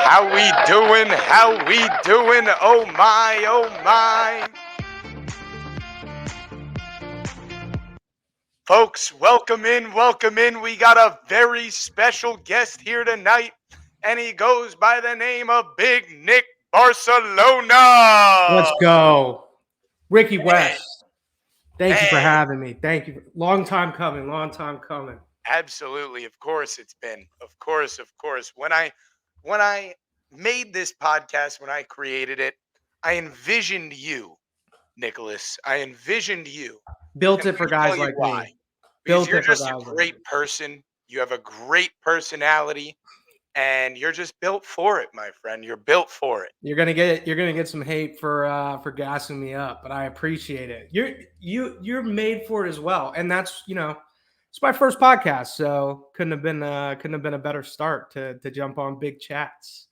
How we doing? How we doing? Oh my, oh my. Folks, welcome in, welcome in. We got a very special guest here tonight, and he goes by the name of Big Nick Barcelona. Let's go. Ricky West. Thank you for Man, having me. Thank you. Long time coming. Long time coming. absolutely. Of course it's been. Of course. When I made this podcast, when I created it, I envisioned you, Nicholas. I envisioned you. Built And it let for me tell guys you like why. me. Because Built you're it for just a guys like me. great person. You have a great personality, and you're just built for it, my friend. You're built for it. You're gonna get some hate for gassing me up, but I appreciate it. You're made for it as well, and that's it's my first podcast, so couldn't have been a better start to jump on big chats.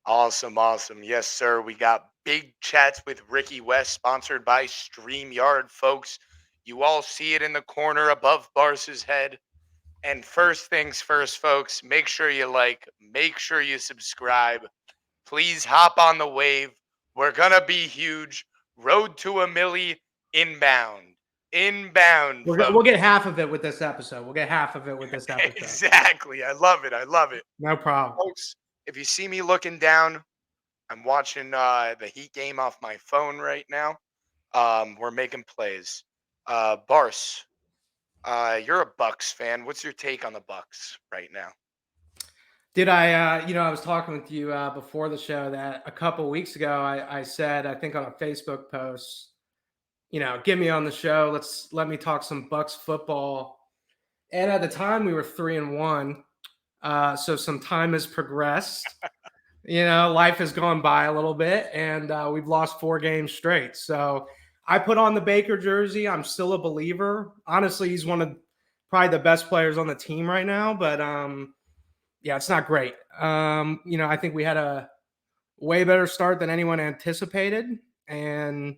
Awesome, awesome. Yes, sir. We got Big Chats with Ricky West, sponsored by StreamYard, folks. You all see it in the corner above Barces' head. And first things first, folks, make sure you like, make sure you subscribe. Please hop on the wave. We're going to be huge. Road to a milli inbound. Inbound, We'll folks. get half of it with this episode. We'll get half of it with this episode. Exactly. I love it. I love it. No problem. Folks, if you see me looking down, I'm watching the Heat game off my phone right now. We're making plays. Barce, you're a Bucks fan. What's your take on the Bucks right now? Did I, I was talking with you before the show that a couple weeks ago I said, I think on a Facebook post, get me on the show. Let me talk some Bucks football. And at the time we were 3-1. So some time has progressed. Life has gone by a little bit, and we've lost 4 games straight. So I put on the Baker jersey. I'm still a believer. Honestly, he's one of probably the best players on the team right now, but yeah, it's not great. I think we had a way better start than anyone anticipated, and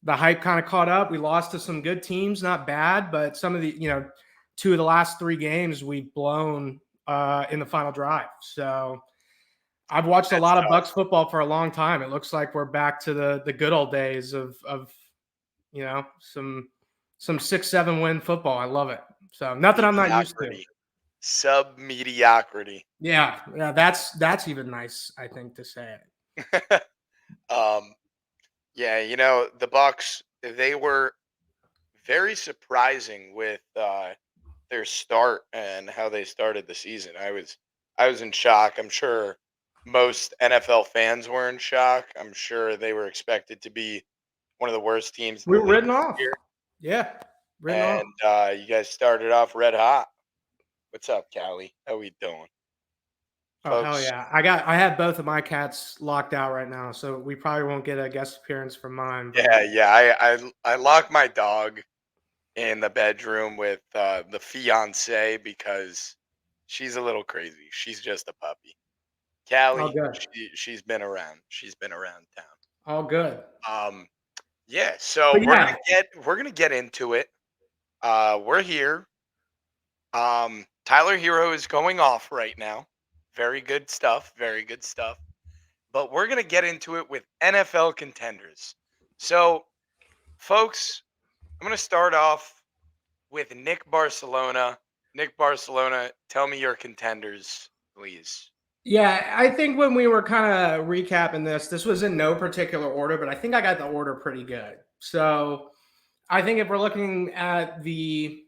the hype kind of caught up. We lost to some good teams, not bad, but some of the, 2 of the last 3 games we've blown in the final drive. So I've watched a lot of Bucks football for a long time. It looks like we're back to the good old days of some 6-7 win football. I love it. So nothing I'm not used to. Sub-mediocrity. Yeah, that's even nice, I think, to say it. Yeah, the Bucks, they were very surprising with their start and how they started the season. I was in shock. I'm sure most NFL fans were in shock. I'm sure they were expected to be one of the worst teams in We the were league written this off. year. Yeah, written off. And you guys started off red hot. What's up, Callie? How we doing? Oh, hell Folks? yeah. I have both of my cats locked out right now, so we probably won't get a guest appearance from mine. But I locked my dog in the bedroom with the fiance because she's a little crazy. She's just a puppy. all Callie, good. she's been around. She's been around town. All good. Yeah. So But yeah, we're gonna get into it. We're here. Tyler Hero is going off right now. Very good stuff. Very good stuff. But we're gonna get into it with NFL contenders. So, folks, I'm gonna start off with Nick Barcelona. Nick Barcelona, tell me your contenders, please. yeah, I think when we were kind of recapping this was in no particular order, but I think I got the order pretty good. So I think if we're looking at the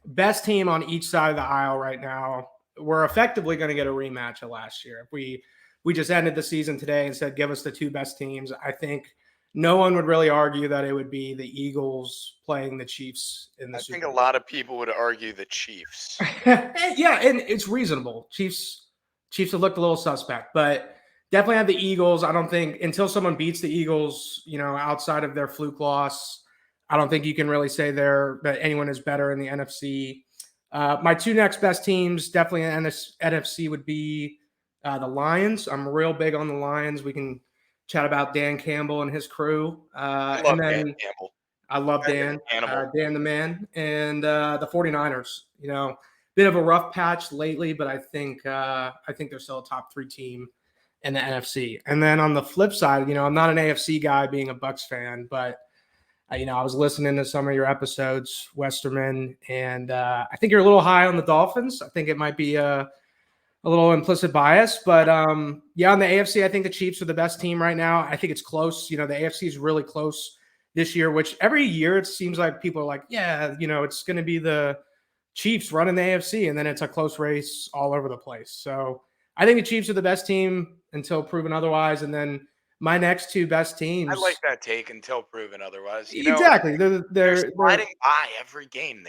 best team on each side of the aisle right now, we're effectively going to get a rematch of last year. If we just ended the season today and said, give us the 2 best teams, I think no one would really argue that it would be the Eagles playing the Chiefs in the Super Bowl. I think a lot of people would argue the Chiefs. Yeah, and it's reasonable. Chiefs have looked a little suspect, but definitely have the Eagles. I don't think until someone beats the Eagles, outside of their fluke loss, I don't think you can really say that anyone is better in the NFC. My 2 next best teams, definitely in the NFC, would be the Lions. I'm real big on the Lions. We can chat about Dan Campbell and his crew. I love Dan Campbell. I love Dan. Dan the man. And the 49ers. Bit of a rough patch lately, but I think they're still a top 3 team and the NFC. And then on the flip side, I'm not an AFC guy being a Bucks fan, but I was listening to some of your episodes, Westerman, and I think you're a little high on the Dolphins. I think it might be a little implicit bias, but yeah, on the AFC, I think the Chiefs are the best team right now. I think it's close. The AFC is really close this year, which every year it seems like people are like, yeah, it's going to be the Chiefs running the AFC, and then it's a close race all over the place. So I think the Chiefs are the best team until proven otherwise, and then my next two best I like teams. that take until proven otherwise. Exactly. They're They're sliding by every game.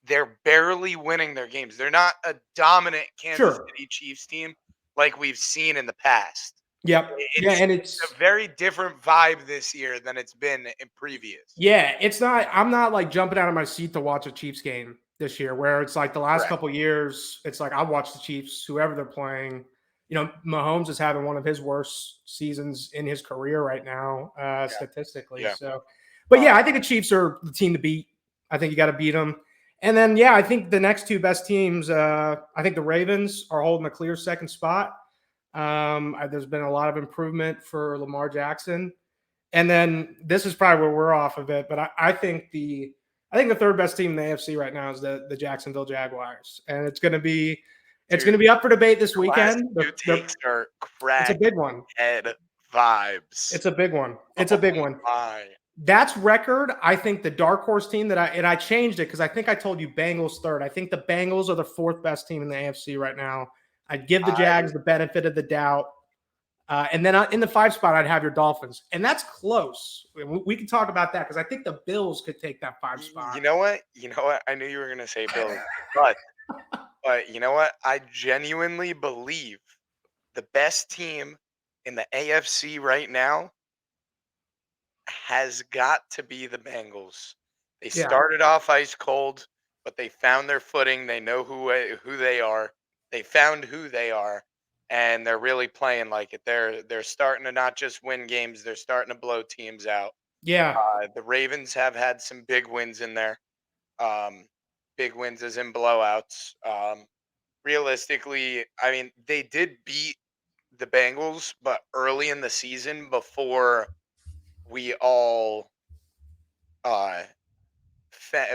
They're barely winning their games. They're not a dominant Kansas sure. City Chiefs team like we've seen in the past. Yep. Yeah, It's and a very different vibe this year than it's been in previous. it's not. I'm not like jumping out of my seat to watch a Chiefs game this year. Where it's like the last Correct. couple of years, it's like I watch the Chiefs, whoever they're playing. Mahomes is having one of his worst seasons in his career right now, statistically. Yeah. So, but yeah, I think the Chiefs are the team to beat. I think you got to beat them. And then, yeah, I think the next two best teams. I think the Ravens are holding a clear second spot. There's been a lot of improvement for Lamar Jackson. And then this is probably where we're off of it, but I think the third best team in the AFC right now is the Jacksonville Jaguars, and it's going to be up for debate this weekend. New takes are It's a big one. head vibes. It's a big one. It's a big one. My. That's record. I think the dark horse team I changed it because I think I told you Bengals third. I think the Bengals are the fourth best team in the AFC right now. I'd give the Jags the benefit of the doubt. And then in the 5 spot, I'd have your Dolphins. And that's close. We can talk about that because I think the Bills could take that 5 spot. You know what? I knew you were going to say Bills. but you know what? I genuinely believe the best team in the AFC right now has got to be the Bengals. They started off ice cold, but they found their footing. They know who they are. They found who they are. And they're really playing like it. They're starting to not just win games; they're starting to blow teams out. Yeah, The Ravens have had some big wins in there. Big wins as in blowouts. Realistically, I mean, they did beat the Bengals, but early in the season before we all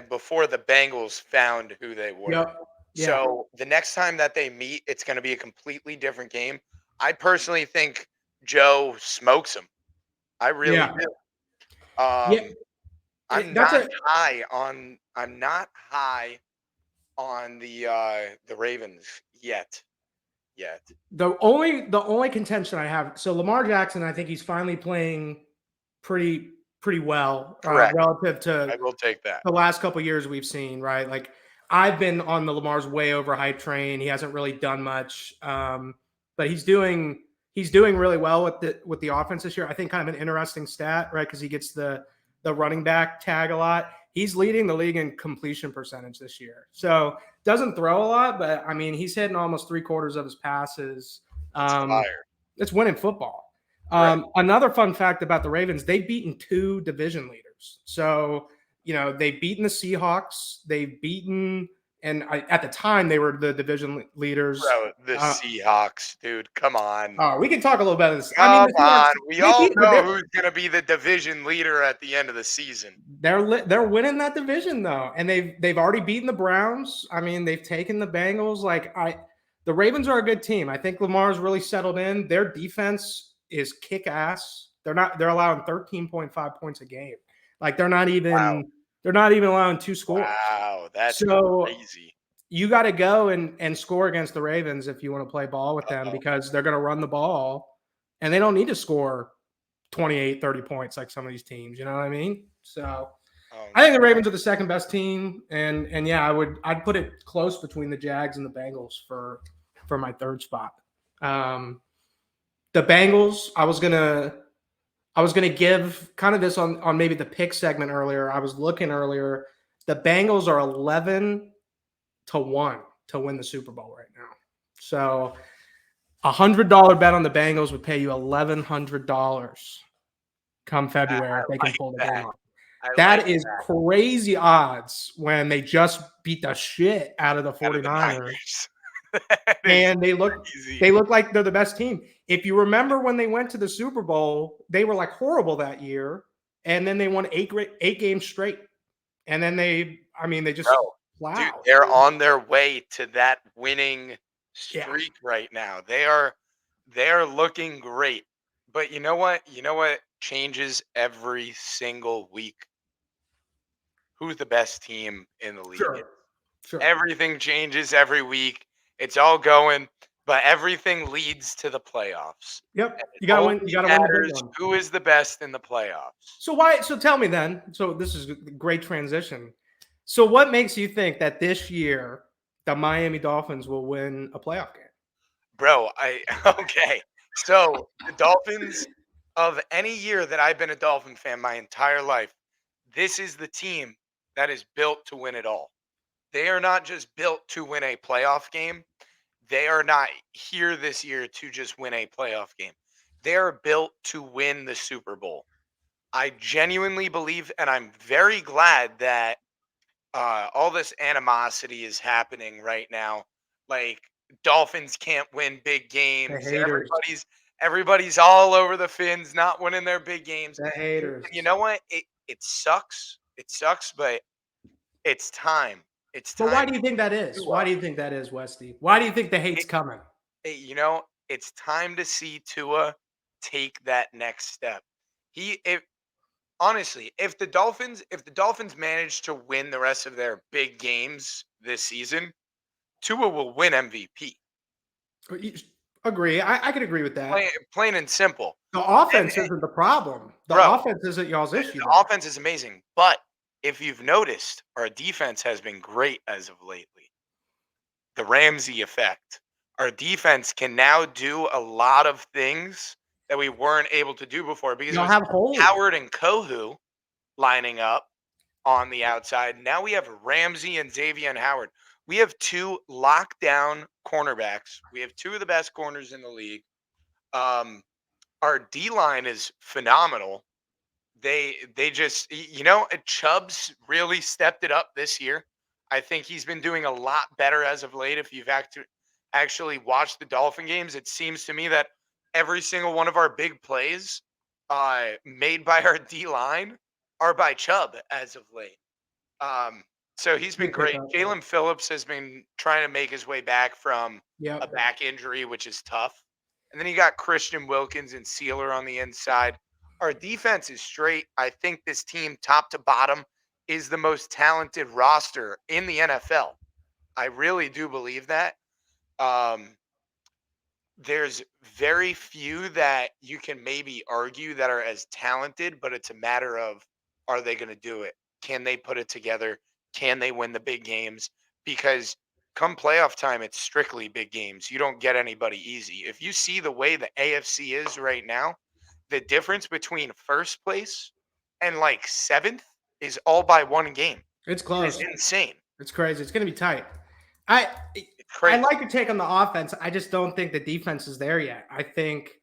before the Bengals found who they were. yep, yeah, So the next time that they meet, it's going to be a completely different game. I personally think Joe smokes him. I really yeah, do. yeah. I'm That's not high on. I'm not high on the Ravens yet. the only contention I have. So Lamar Jackson, I think he's finally playing pretty well Correct. relative to I will take that. the last couple of years we've seen. Right, like I've been on the Lamar's way overhyped train. He hasn't really done much, but he's doing really well with the offense this year. I think kind of an interesting stat, right? Because he gets the running back tag a lot. He's leading the league in completion percentage this year. So doesn't throw a lot, but I mean he's hitting almost 3/4 of his passes. It's winning football. Right. Another fun fact about the Ravens: they've beaten 2 division leaders. So they've beaten the Seahawks. They've beaten, and at the time they were the division leaders. Bro, the Seahawks, dude. Come on. Oh, we can talk a little about this. Come I mean, on. We all know who's going to be the division leader at the end of the season. They're winning that division though, and they've already beaten the Browns. I mean, they've taken the Bengals. The Ravens are a good team. I think Lamar's really settled in. Their defense is kick ass. They're allowing 13.5 points a game. Like they're not even allowing 2 scores. Wow, that's so crazy. You got to go and score against the Ravens if you want to play ball with them because they're going to run the ball and they don't need to score 28, 30 points like some of these teams. You know what I mean? So I think the Ravens are the second best team. And yeah, I'd put it close between the Jags and the Bengals for my third spot. The Bengals, I was gonna give kind of this on maybe the pick segment earlier. I was looking earlier. The Bengals are 11-1 to win the Super Bowl right now. So $100 bet on the Bengals would pay you $1,100 come February if they can pull the game off. That is crazy odds when they just beat the shit out of the 49ers. That is and crazy. they look like they're the best team. If you remember when they went to the Super Bowl, they were like horrible that year, and then they won eight games straight, and then I mean, they just Bro, dude, plowed. they're on their way to that winning Yeah, streak right now. They are looking great. But you know what? You know what changes every single week? Who's the best team in the league is. sure, sure. Everything changes every week. It's all going, but everything leads to the playoffs. Yep, And it you gotta win. You only gotta win the big matters one. who is the best in the playoffs. So why? So tell me then. So this is a great transition. So what makes you think that this year the Miami Dolphins will win a playoff game? Bro, I okay. So the Dolphins of any year that I've been a Dolphin fan my entire life, this is the team that is built to win it all. They are not just built to win a playoff game. They are not here this year to just win a playoff game. They are built to win the Super Bowl. I genuinely believe, and I'm very glad that all this animosity is happening right now. Like Dolphins can't win big The games. haters, Everybody's all over the Fins not winning their big games. the And haters. you know what? It sucks. It sucks, but it's time. It's But why time do you think that to is? Why do you think that is, Westy? Why do you think the hate's it, coming? it's time to see Tua take that next step. If honestly, if the Dolphins manage to win the rest of their big games this season, Tua will win MVP. Agree. I could agree with Plain, that. plain and simple. The And, offense isn't the problem. The bro, offense isn't y'all's issue the there. offense is amazing. But if you've noticed, our defense has been great as of lately. The Ramsey effect. Our defense can now do a lot of things that we weren't able to do before because it Y'all was have holes. Howard and Kohu lining up on the outside. Now we have Ramsey and Xavier and Howard. We have two lockdown cornerbacks. We have two of the best corners in the league. Um, our D line is phenomenal. They just Chubb's really stepped it up this year. I think he's been doing a lot better as of late. If you've actually watched the Dolphin games, it seems to me that every single one of our big plays made by our D line are by Chubb as of late. Um, so he's been Good great. pickup. Jalen Phillips has been trying to make his way back from a Yep. back injury, which is tough. And then you got Christian Wilkins and Sealer on the inside. Our defense is straight. I think this team, top to bottom, is the most talented roster in the NFL. I really do believe that. Um, there's very few that you can maybe argue that are as talented, but it's a matter of are they going to do it? Can they put it together? Can they win the big games? Because come playoff time, it's strictly big games. You don't get anybody easy. If you see the way the AFC is right now, the difference between first place and like seventh is all by one game. It's It is close. insane. It's crazy. It's going to be tight. I It's I crazy. like your take on the offense. I just don't think the defense is there yet. I think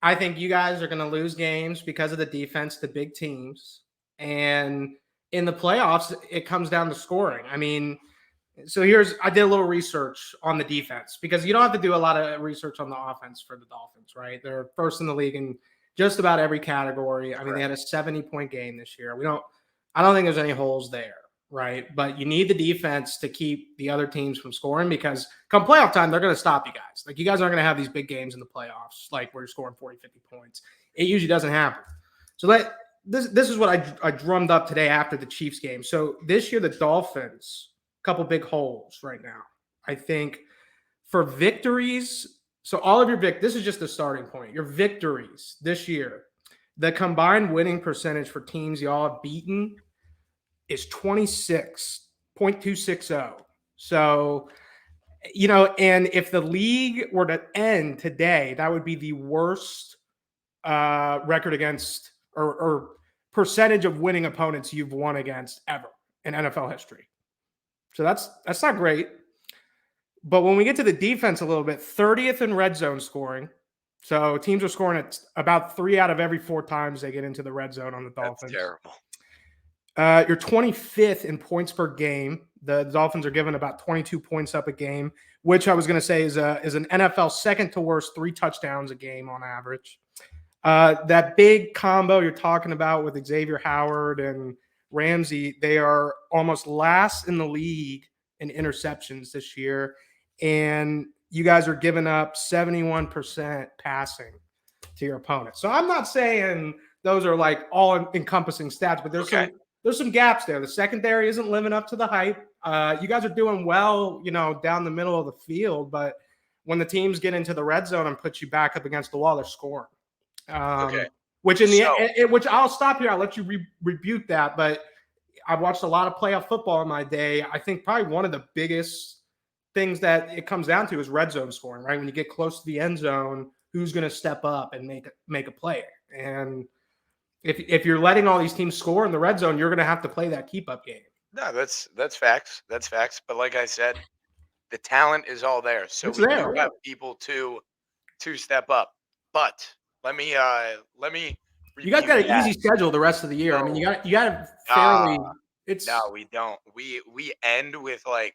you guys are going to lose games because of the defense, the big teams, and in the playoffs, it comes down to scoring. I mean, so I did a little research on the defense because you don't have to do a lot of research on the offense for the Dolphins, right? They're first in the league in just about every category. I mean, they Correct. had a 70-point game this year. I don't think there's any holes there, right? But you need the defense to keep the other teams from scoring because come playoff time, they're going to stop you guys. Like, you guys aren't going to have these big games in the playoffs, like where you're scoring 40, 50 points. It usually doesn't happen. So this is what I drummed up today after the Chiefs game. So this year, the Dolphins, couple big holes right now. I think for victories, so all of your this is just the starting point. Your victories this year, the combined winning percentage for teams y'all have beaten is 26.260. So, and if the league were to end today, that would be the worst record against or percentage of winning opponents you've won against ever in NFL history. So that's not great. But when we get to the defense a little bit, 30th in red zone scoring. So teams are scoring at about 3 out of every 4 times they get into the red zone on the That's Dolphins. terrible. You're 25th in points per game. The Dolphins are giving about 22 points up a game. which I was going to say is an NFL second to worst 3 touchdowns a game on average. That big combo you're talking about with Xavier Howard and Ramsey, they are almost last in the league in interceptions this year, and you guys are giving up 71% passing to your opponent. So I'm not saying those are like all encompassing stats, but Okay. there's some gaps there. The secondary isn't living up to the hype. You guys are doing well, down the middle of the field, but when the teams get into the red zone and put you back up against the wall, they're scoring. Okay. Which So which I'll stop here. I'll let you rebuke that, but I've watched a lot of playoff football in my day. I think probably one of the biggest things that it comes down to is red zone scoring, right? When you get close to the end zone, who's going to step up and make a play? And if you're letting all these teams score in the red zone, you're going to have to play that keep up game. no, that's facts. That's facts. But like I said, the talent is all there. So It's we do there. have people to step up. But let me You guys rebuke got an that. easy schedule the rest of the year. I mean, So you got a uh fairly. no, It's we don't. We end with like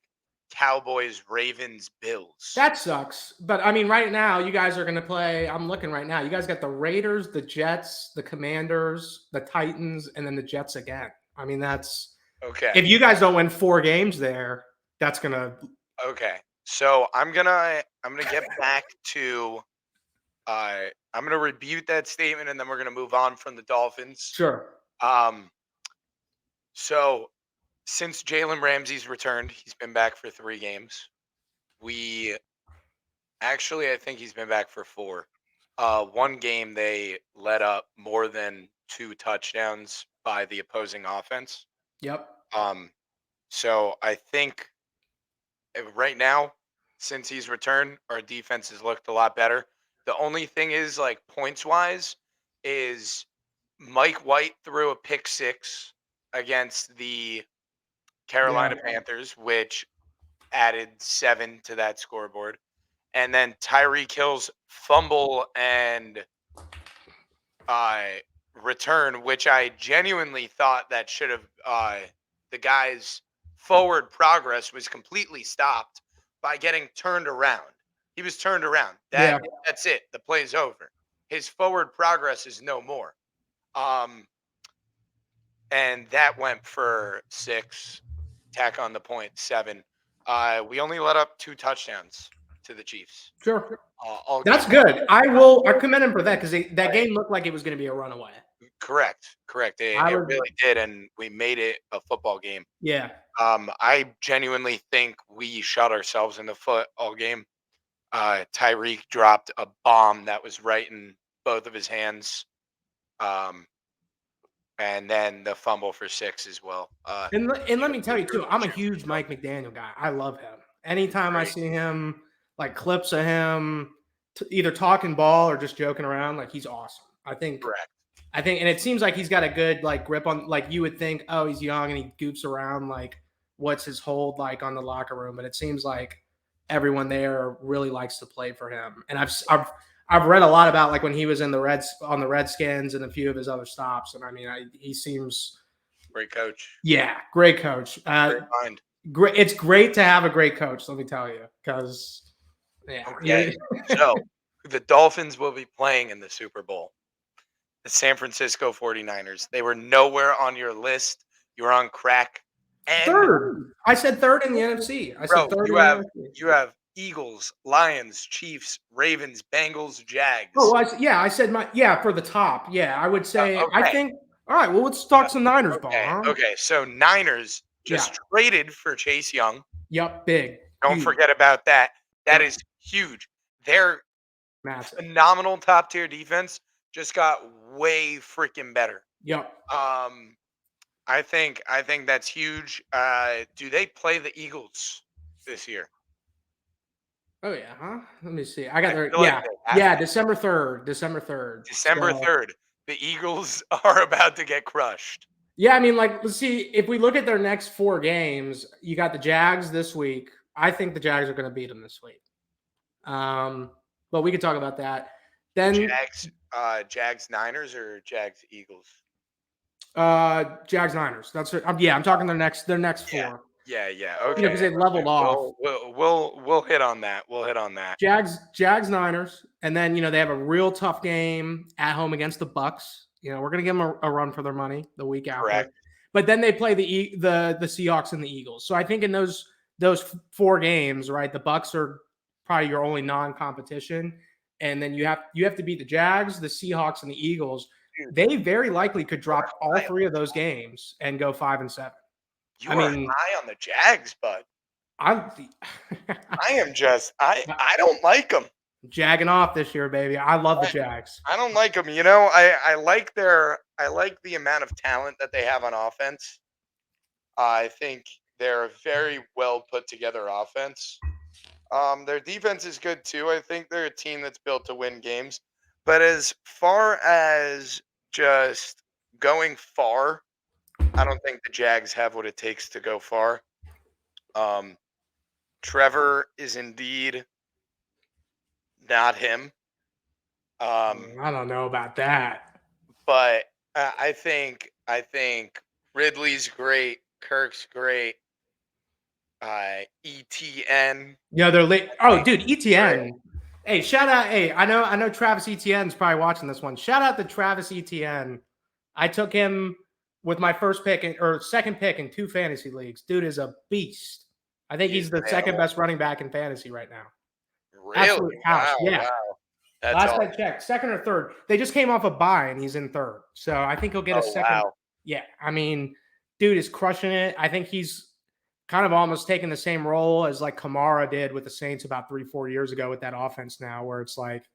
Cowboys, Ravens, Bills. That sucks. But I mean, right now, you guys are going to play. I'm looking right now. You guys got the Raiders, the Jets, the Commanders, the Titans, and then the Jets again. I mean, that's Okay. if you guys don't win 4 games there, that's going to. Okay. So I'm gonna get back to I'm gonna rebuke that statement and then we're gonna move on from the Dolphins. Sure. Um so since Jalen Ramsey's returned, he's been back for 3 games. We actually I think he's been back for 4. One game they let up more than 2 touchdowns by the opposing offense. Yep. Um so I think right now, since he's returned, our defense has looked a lot better. The only thing is, like points wise, is Mike White threw a pick six against the Yeah. Carolina Panthers, which added 7 to that scoreboard. And then Tyreek Hill's fumble and uh, return, which I genuinely thought that should have the guy's forward progress was completely stopped by getting turned around. He was turned around. Yeah. That's it. The play's over. His forward progress is no more. Um, and that went for 6. Tack on the point 7. We only let up 2 touchdowns to the Chiefs Sure. all That's game. good. I commend him for that because that game looked like it was going to be a runaway. Correct, correct. It, I it would. really did, and we made it a football game. Yeah. I genuinely think we shot ourselves in the foot all game. Tyreek dropped a bomb that was right in both of his hands, um, and then the fumble for 6 as well. And let me tell you too, I'm a Sure. huge Mike McDaniel guy. I love him. Anytime I Great, see him, like clips of him, either talking ball or just joking around, like he's awesome. correct. And it seems like he's got a good like grip on. Like you would think, oh, he's young and he goofs around. Like, what's his hold like on the locker room? But it seems like everyone there really likes to play for him. And I've read a lot about like when he was in the Redskins and a few of his other stops. And I mean, he seems. Great coach. Yeah, great coach. Great mind. Great. It's great to have a great coach. Let me tell you, because Okay, so the Dolphins will be playing in the Super Bowl. The San Francisco 49ers. They were nowhere on your list. You were on crack. And third. I said third in the NFC. I bro, said third you in the have NFC. you have Eagles, Lions, Chiefs, Ravens, Bengals, Jags. Oh, I said for the top. Yeah, I would say. I Okay. think. All right. Well, let's talk some Niners ball. Okay. Huh? Okay. So Niners just traded for Chase Young. Yep. Big. Don't Huge. forget about that. That Yep. is huge. Their Massive. phenomenal top tier defense just got way freaking better. Yep. I think that's huge. Do they play the Eagles this year? Oh yeah. Huh. Let me see. I got I their feel like they have to. December 3rd. December 3rd. December So, 3rd. The Eagles are about to get crushed. yeah, I mean, like, let's see if we look at their next 4 games. You got the Jags this week. I think the Jags are going to beat them this week. But we could talk about that. Then Jags Niners or Jags Eagles? Jags Niners. That's it. Yeah, I'm talking their next 4. Yeah. Yeah. Because Okay. they leveled off. We'll hit on that. We'll hit on that. Jags, Niners, and then they have a real tough game at home against the Bucks. We're gonna give them a run for their money the week after, Correct. but then they play the Seahawks and the Eagles. So I think in those four games, right, the Bucks are probably your only non-competition, and then you have to beat the Jags, the Seahawks, and the Eagles. Dude, They very likely could you are drop all high. three of those games and go 5-7. I You are mean, high on the Jags, bud. I'm I am just I don't like them. jagging off this year, baby. I love the I, Jags. I don't like them. I like the amount of talent that they have on offense. I think they're a very well put together offense. Their defense is good too. I think they're a team that's built to win games. But as far as just going far, I don't think the Jags have what it takes to go far. Um, Trevor is indeed not him. I don't know about that. But I think Ridley's great, Kirk's great, ETN They're late. I Oh, think dude, great. ETN. Hey, shout out. Hey, I know Travis ETN's probably watching this one. Shout out to Travis ETN. I took him with my first pick or second pick in 2 fantasy leagues. Dude is a beast. I think He is he's the an second animal. best running back in fantasy right now. Really? Absolute house. Yeah. Wow. That's Last all. I checked, second or third. They just came off a bye and he's in third. So I think he'll get a Oh second. wow. Yeah. I mean, dude is crushing it. I think he's kind of almost taking the same role as like Kamara did with the Saints about 3-4 years ago with that offense now, where it's like,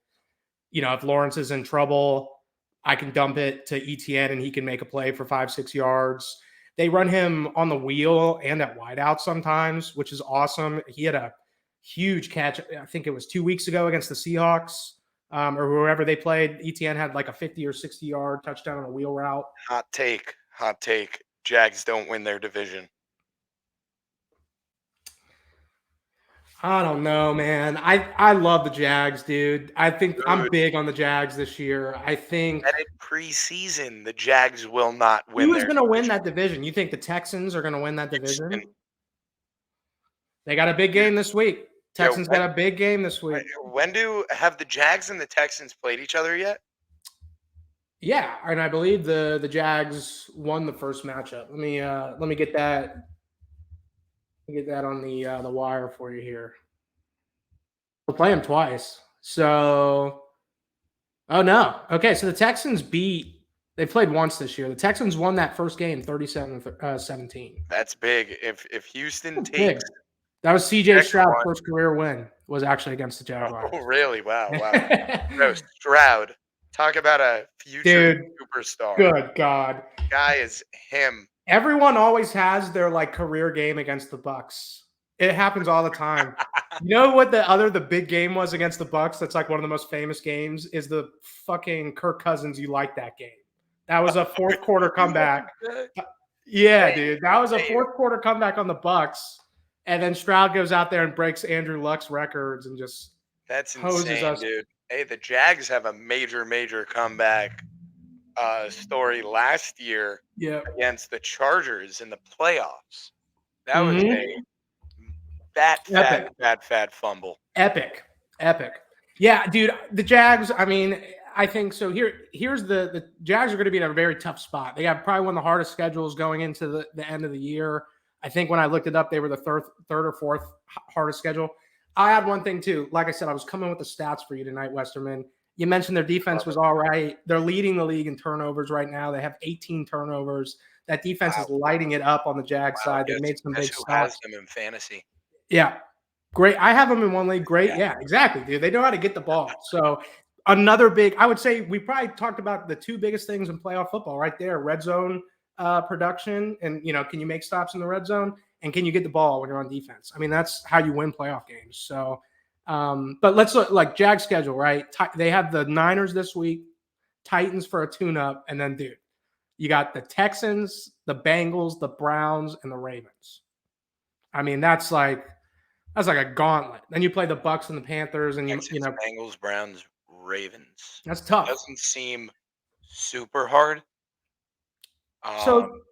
if Lawrence is in trouble, I can dump it to ETN and he can make a play for 5-6 yards. They run him on the wheel and at wideout sometimes, which is awesome. He had a huge catch. I think it was 2 weeks ago against the Seahawks, or whoever they played. ETN had like a 50 or 60-yard touchdown on a wheel route. Hot take. Hot take. Jags don't win their division. I don't know, man. I love the Jags, dude. I think I'm Dude, big on the Jags this year. I think said it preseason. The Jags will not win who is their going to win division. that division? You think the Texans are going to win that Houston. division? They got a big Dude, game this week. yo, Texans got a big game this week. when do have the Jags and the Texans played each other yet? Yeah, and I believe the Jags won the first matchup. Let me get that on the wire for you here. We'll play them twice. So, oh no. Okay, so the Texans they played once this year. The Texans won that first game 37-17. That's big. If Houston That's big. takes That was CJ second Stroud's one, first career win was actually against the Jaguars. oh really? Wow. Bro, Stroud. Talk about a future Dude, superstar. good God. Guy is him. Everyone always has their like career game against the Bucks. It happens all the time. You know what the big game was against the Bucks? That's like one of the most famous games is the fucking Kirk Cousins. You like that game? That was a fourth quarter comeback. Yeah, Hey, dude, that was a hey, fourth quarter comeback on the Bucks, and then Stroud goes out there and breaks Andrew Luck's records and just that's hoses insane, us. dude. Hey, the Jags have a major comeback story last year Yeah. against the Chargers in the playoffs. That was a Mm-hmm. Epic. fat fumble. Epic. Yeah, dude, the Jags, I mean, I think so. Here's the Jags are going to be in a very tough spot. They have probably one of the hardest schedules going into the end of the year. I think when I looked it up, they were the third or fourth hardest schedule. I had one thing too. Like I said, I was coming with the stats for you tonight, Westerman. You mentioned their defense was all right. They're leading the league in turnovers right now. They have 18 turnovers. That defense Wow, is lighting it up on the Jag side. They made some guess big who has stops. them in fantasy? Yeah, great. I have them in one league. Great. Yeah. Yeah, exactly, dude. They know how to get the ball. So another big, I would say we probably talked about the two biggest things in playoff football right there: red zone production, and can you make stops in the red zone, and can you get the ball when you're on defense? I mean, that's how you win playoff games. So, but let's look like Jag schedule, right? They have the Niners this week, Titans for a tune-up, and then dude, you got the Texans, the Bengals, the Browns, and the Ravens. I mean, that's like a gauntlet. Then you play the Bucks and the Panthers, and Texans, Bengals, Browns, Ravens. that's tough. Doesn't seem super hard. So Um,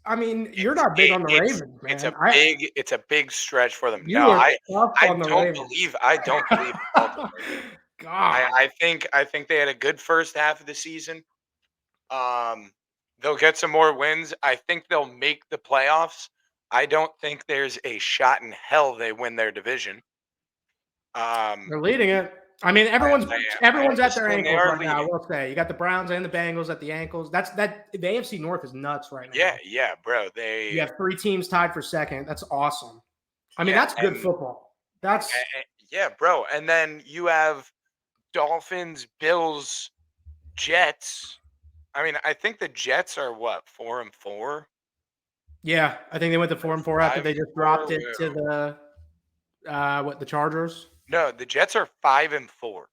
I mean, you're not big on the Ravens, it's man. I a big stretch for them. No, You are tough on the Ravens. I don't believe the Dolphins are good. God. I think they had a good first half of the season. Um, they'll get some more wins. I think they'll make the playoffs. I don't think there's a shot in hell they win their division. They're leading it. I mean, I everyone's at their understand they ankles are right now, I leading. will say. You got the Browns and the Bengals at the ankles. The AFC North is nuts right Yeah, now. yeah, bro. You have 3 teams tied for second. That's awesome. I mean, Yeah, that's good football. That's yeah, bro. And then you have Dolphins, Bills, Jets. I mean, I think the Jets are what, 4-4? Yeah, I think they went to 4 and 4 after Five they and just dropped four. it to the Chargers. No, the Jets are 5-4.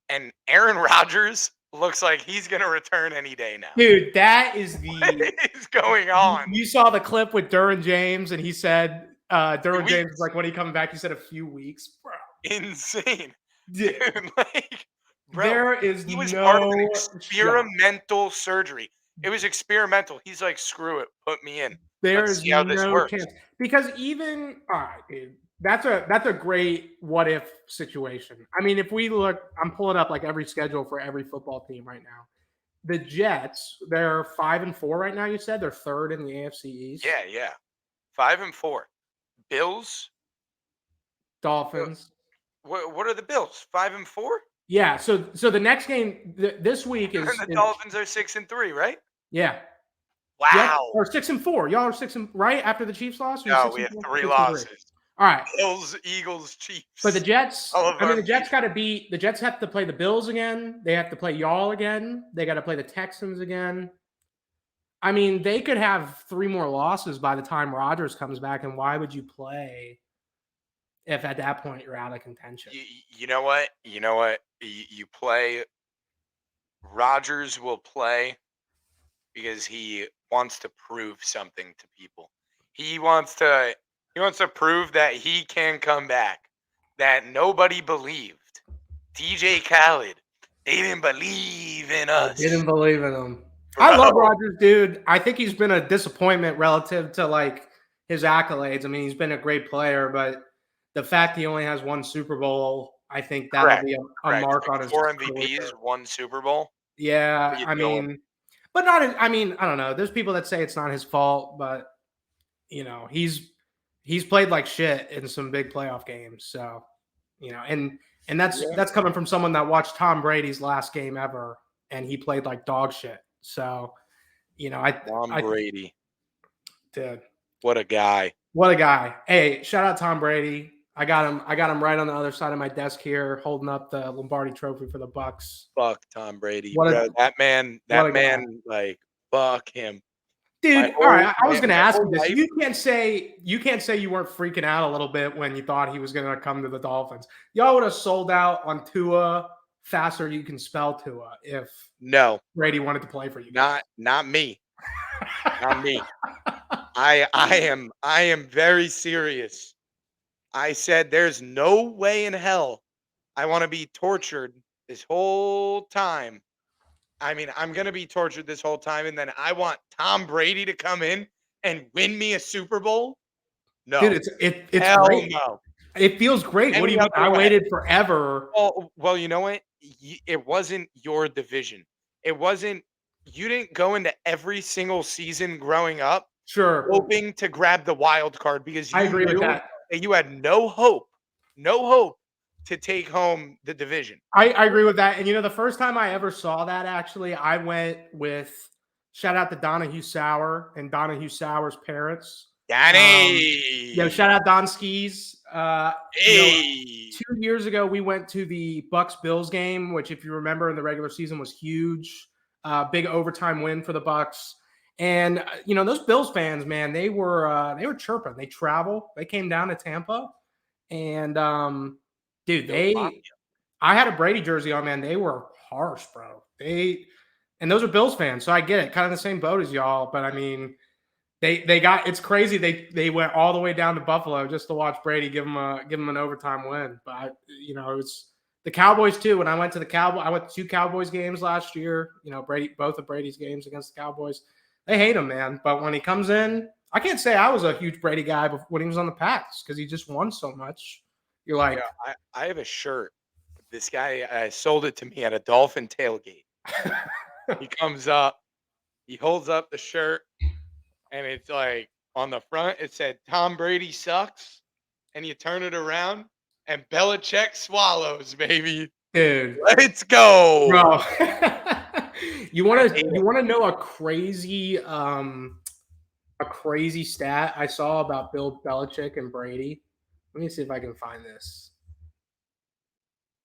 And Aaron Rodgers looks like he's gonna return any day now. Dude, that is What the is going you on? you saw the clip with Derwin James, and he said, Few Derwin James was weeks. like, when he coming back, he said a few weeks. Bro. Insane. Yeah, Dude, like, bro, there is he was part of an no shot. experimental surgery. It was experimental. He's like, screw it, put me in. There Let's is see how this no works. chance because even all right, dude. That's a great what if situation. I mean, if we look, I'm pulling up like every schedule for every football team right now. The Jets, they're 5 and 4 right now. You said they're third in the AFC East. Yeah, yeah. 5-4. Bills. Dolphins. What are the Bills? 5-4? Yeah. So the next game this week And is the Dolphins are 6-3, right? yeah. Yep. Wow. Or 6 and 4. Y'all are right after the Chiefs lost. Or No, six we and have four? 3 6 and 3. losses. All right. Bills, Eagles, But the Chiefs. Jets, All of I mean, our the Jets got to beat the Jets have to play the Bills again. They have to play y'all again. They got to play the Texans again. I mean, they could have 3 more losses by the time Rodgers comes back. And why would you play if at that point you're out of contention? You know what? You know what? You play. Rodgers will play because he wants to prove something to people. He wants to. He wants to prove that he can come back. That nobody believed. DJ Khaled, they didn't believe in I didn't us, believe in him. I love bro. Rodgers, dude. I think he's been a disappointment relative to like his accolades. I mean, he's been a great player, but the fact he only has 1 Super Bowl, I think that'll Correct. be a Correct. mark Like on his 4 MVPs, career. 1 Super Bowl. What are Yeah, you I doing? mean, but not. I mean, I don't know. There's people that say it's not his fault, but he's played like shit in some big playoff games. So and Yeah. that's coming from someone that watched Tom Brady's last game ever, and he played like dog shit. So Tom I Brady. did. What a guy. What a guy! Hey, shout out Tom Brady. I got him. I got him right on the other side of my desk here, holding up the Lombardi Trophy for the Bucks. Fuck Tom Brady, What bro. a That what a guy! man, like, fuck him. Dude, all right. I was going to My ask you whole this. life. You can't say you weren't freaking out a little bit when you thought he was going to come to the Dolphins. Y'all would have sold out on Tua faster. You can spell Tua if No, Brady wanted to play for you guys. not me. Not me. I am very serious. I said there's no way in hell I want to be tortured this whole time. I mean, I'm gonna be tortured this whole time, and then I want Tom Brady to come in and win me a Super Bowl? Dude, No. it's Hell great. no. It feels great. What do Any you mean? other I way. waited forever. Well, you know what? It wasn't your division. It wasn't. You didn't go into every single season growing up Sure. hoping to grab the wild card because I you agree with knew that. that you had no hope to take home the division. I agree with that. And the first time I ever saw that, actually, I went with shout out to Donahue Sauer and Donahue Sauer's parents. Danny. Shout out Don Skis. Hey. 2 years ago we went to the Bucks Bills game, which, if you remember, in the regular season was huge. Big overtime win for the Bucks. And those Bills fans, man, they were chirping. They travel. They came down to Tampa, and dude, I had a Brady jersey on, man. They were harsh, bro. And those are Bills fans, so I get it. Kind of the same boat as y'all, but I mean, they got it's crazy. They went all the way down to Buffalo just to watch Brady give them an overtime win. But it was the Cowboys too. When I went to I went to 2 Cowboys games last year. Both of Brady's games against the Cowboys. They hate him, man. But when he comes in, I can't say I was a huge Brady guy when he was on the Pats because he just won so much. You're Yeah, like, I have a shirt. This guy sold it to me at a Dolphin tailgate. He comes up, he holds up the shirt, and it's like on the front it said Tom Brady sucks, and you turn it around and Belichick swallows, baby. dude, Let's go. bro. you I want to hate you him. want to know a crazy stat I saw about Bill Belichick and Brady? Let me see if I can find this.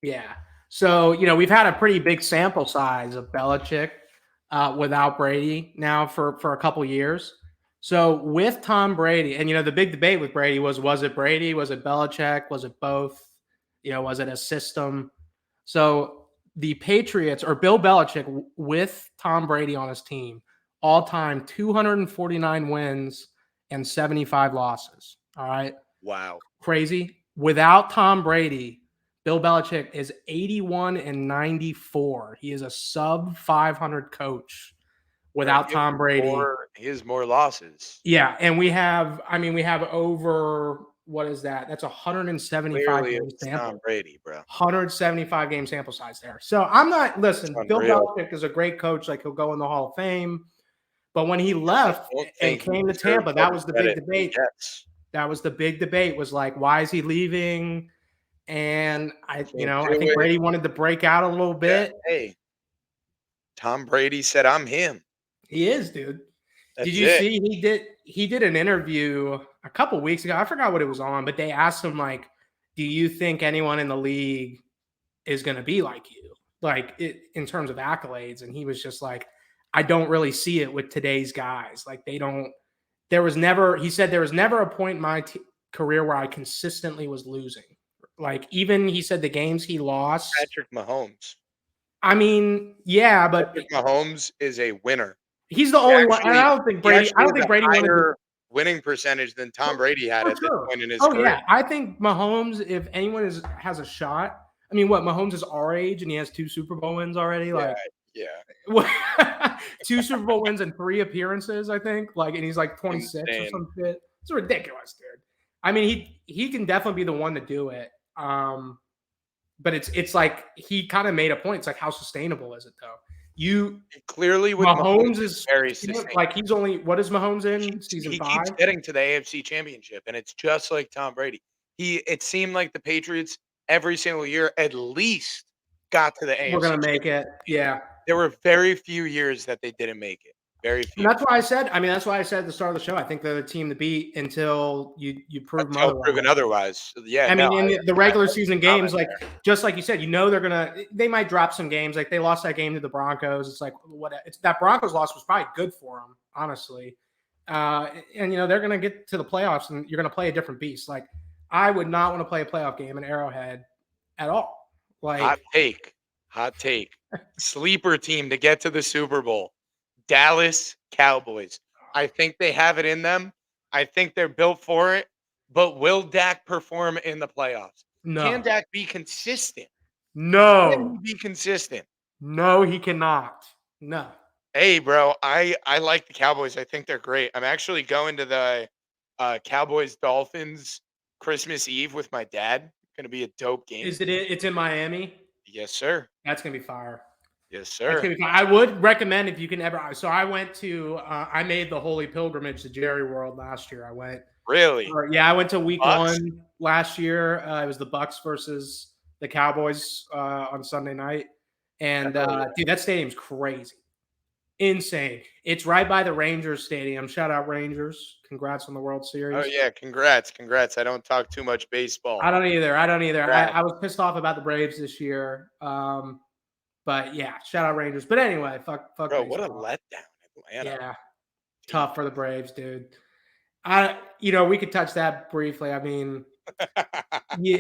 Yeah. So, we've had a pretty big sample size of Belichick without Brady now for a couple years. So with Tom Brady, and the big debate with Brady was it Brady? Was it Belichick? Was it both? Was it a system? So the Patriots or Bill Belichick with Tom Brady on his team, all time 249 wins and 75 losses. All right. Wow. Crazy. Without Tom Brady, Bill Belichick is 81 and 94. He is a sub 500 coach Bro, without Tom Brady. he has more losses. Yeah, and we have over what is that? That's 175 Clearly, game it's Tom sample. Brady, bro. 175 game sample size there. So I'm not It's listen, Bill unreal. Belichick is a great coach, like he'll go in the Hall of Fame. But when he I left don't and think he came to deserves Tampa, all that the was the big credit that he debate. gets. That was the big debate was like, why is he leaving? And Can't I do think it. Brady wanted to break out a little Yeah. bit. Hey, Tom Brady said, "I'm him." He is, dude. Did That's you it. see he did an interview a couple weeks ago? I forgot what it was on, but they asked him like, "Do you think anyone in the league is going to be like you, like in terms of accolades?" And he was just like, "I don't really see it with today's guys. Like they don't. There was never." He said there was never a point in my career where I consistently was losing. Like even he said the games he lost. Patrick Mahomes. I mean, yeah, but Patrick Mahomes is a winner. he's the He only one. And actually he I actually don't has think a Brady wanted to. higher winning percentage than Tom Brady had For at this sure. point in his Oh career. yeah, I think Mahomes. If anyone has a shot, I mean, what Mahomes is our age and he has 2 Super Bowl wins already. Yeah, Like yeah. 2 Super Bowl wins and 3 appearances, I think. Like, and he's like 26 or Insane. some shit. It's ridiculous, dude. I mean, he can definitely be the one to do it. But it's like he kind of made a point. It's like how sustainable is it though? You Clearly with Mahomes, Mahomes it's is very sustainable. like he's only what is Mahomes in season He keeps 5? getting to the AFC Championship, and it's just like Tom Brady. It seemed like the Patriots every single year at least got to the We're AFC gonna make it. Championship game. Yeah. There were very few years that they didn't make it. Very And few. that's why I said at the start of the show, I think they're the team to beat until you prove them Until proven otherwise. otherwise. Yeah, I no, mean, in the I regular love season your comment games, like there. just like you said, they might drop some games. Like they lost that game to the Broncos. It's like what it's that Broncos loss was probably good for them, honestly. And they're gonna get to the playoffs, and you're gonna play a different beast. Like I would not want to play a playoff game in Arrowhead at all. Hot Like take. Hot take. Sleeper team to get to the Super Bowl. Dallas Cowboys. I think they have it in them. I think they're built for it. But will Dak perform in the playoffs? Can no, Dak be consistent? Can no, he be consistent? no, he cannot. No. Hey, bro, I like the Cowboys. I think they're great. I'm actually going to the Cowboys Dolphins Christmas Eve with my dad. Going to be a dope game. Is it? It's in Miami. Yes, sir. That's gonna be fire. Yes, That's sir. gonna be fun. I would recommend if you can ever. So I went to. I made the holy pilgrimage to Jerry World last year. I went. Really? Yeah, I went to week Bucks? 1 last year. It was the Bucks versus the Cowboys on Sunday night, and Hell yeah. dude, that stadium's crazy, insane. It's right by the Rangers stadium. Shout out Rangers! Congrats on the World Oh Series. yeah, congrats, congrats. I don't talk too much baseball. I don't either. I don't either. Congrats. I was pissed off about the Braves this year. But yeah, shout out Rangers. But anyway, fuck Bro, what a baseball. letdown, Atlanta. Yeah, Jeez. tough for the Braves, dude. We could touch that briefly. I mean, yeah,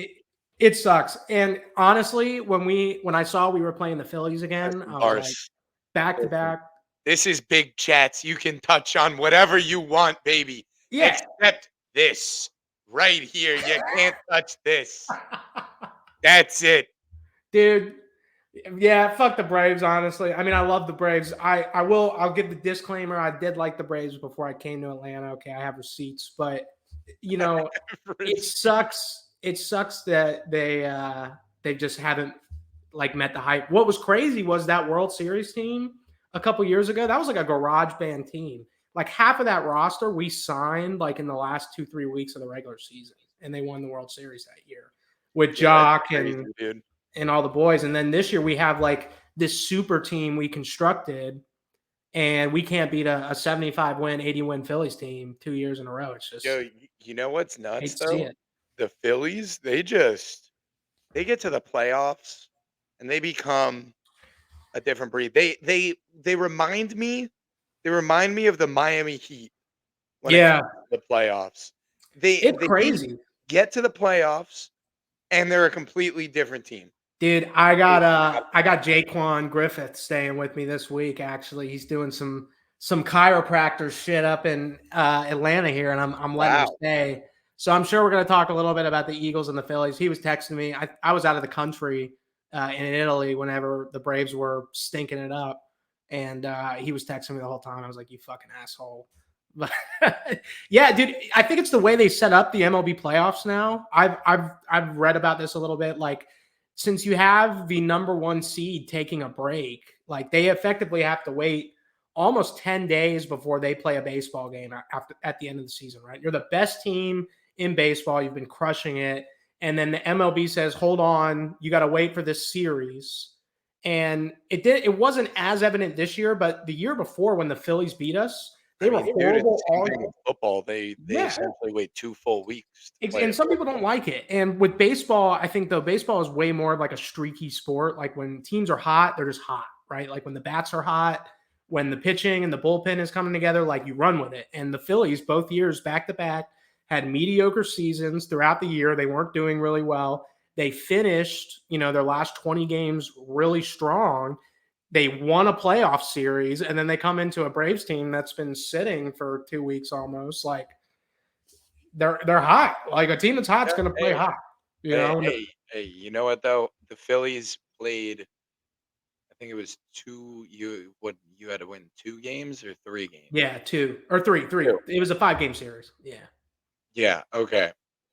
it sucks. And honestly, when I saw we were playing the Phillies again, Listen, I was like, Bars. back to Listen. back. This is big chats. You can touch on whatever you want, baby. Yeah, Except this right here. You can't touch this. That's it. dude. Yeah, fuck the Braves, honestly. I mean, I love the Braves. I'll give the disclaimer. I did like the Braves before I came to Atlanta. Okay, I have receipts, but you know, it Receipt. sucks. It sucks that they just haven't like met the hype. What was crazy was that World Series team a couple years ago. That was like a garage band team. Like half of that roster we signed like in the last 2-3 weeks of the regular season, and they won the World Series that year with Yeah, that's Jock crazy, and dude. all the boys. And then this year we have like this super team we constructed, and we can't beat a 75 win, 80 win Phillies team 2 years in a row. It's Yo, just you know what's hate nuts to see though? it. The Phillies, they get to the playoffs and they become a different breed. They remind me of the Miami Heat when it Yeah, comes to the playoffs. They it's they crazy. get to the playoffs and they're a completely different team. Dude, They I got Jaquan Griffith staying with me this week. Actually, he's doing some chiropractor shit up in Atlanta here, and I'm letting him Wow. stay. So I'm sure we're going to talk a little bit about the Eagles and the Phillies. He was texting me. I was out of the country in Italy whenever the Braves were stinking it up, and he was texting me the whole time. I was like, "You fucking asshole." But yeah, dude, I think it's the way they set up the MLB playoffs now. I've read about this a little bit, like since you have the number one seed taking a break, like they effectively have to wait almost 10 days before they play a baseball game after at the end of the season, right? You're the best team in baseball, you've been crushing it, and then the MLB says, "Hold on, you got to wait for this series." And it wasn't as evident this year, but the year before when the Phillies beat us, I they were mean, dude, it's horrible the same all thing with football. They yeah. essentially wait 2 full weeks to play And a some game. people don't like it. And with baseball, I think though baseball is way more of like a streaky sport. Like when teams are hot, they're just hot, right? Like when the bats are hot, when the pitching and the bullpen is coming together, like you run with it. And the Phillies, both years back to back, had mediocre seasons throughout the year. They weren't doing really well. They finished, their last 20 games really strong. They won a playoff series, and then they come into a Braves team that's been sitting for 2 weeks almost. Like they're hot. Like a team that's hot's Yeah, going to play hey, hot. You know, and hey, you know what though? The Phillies played, I think it was 2 you had to win 2 games or 3 games? yeah, 2 or 3. 2. It was a 5 game series. Yeah, Yeah, okay.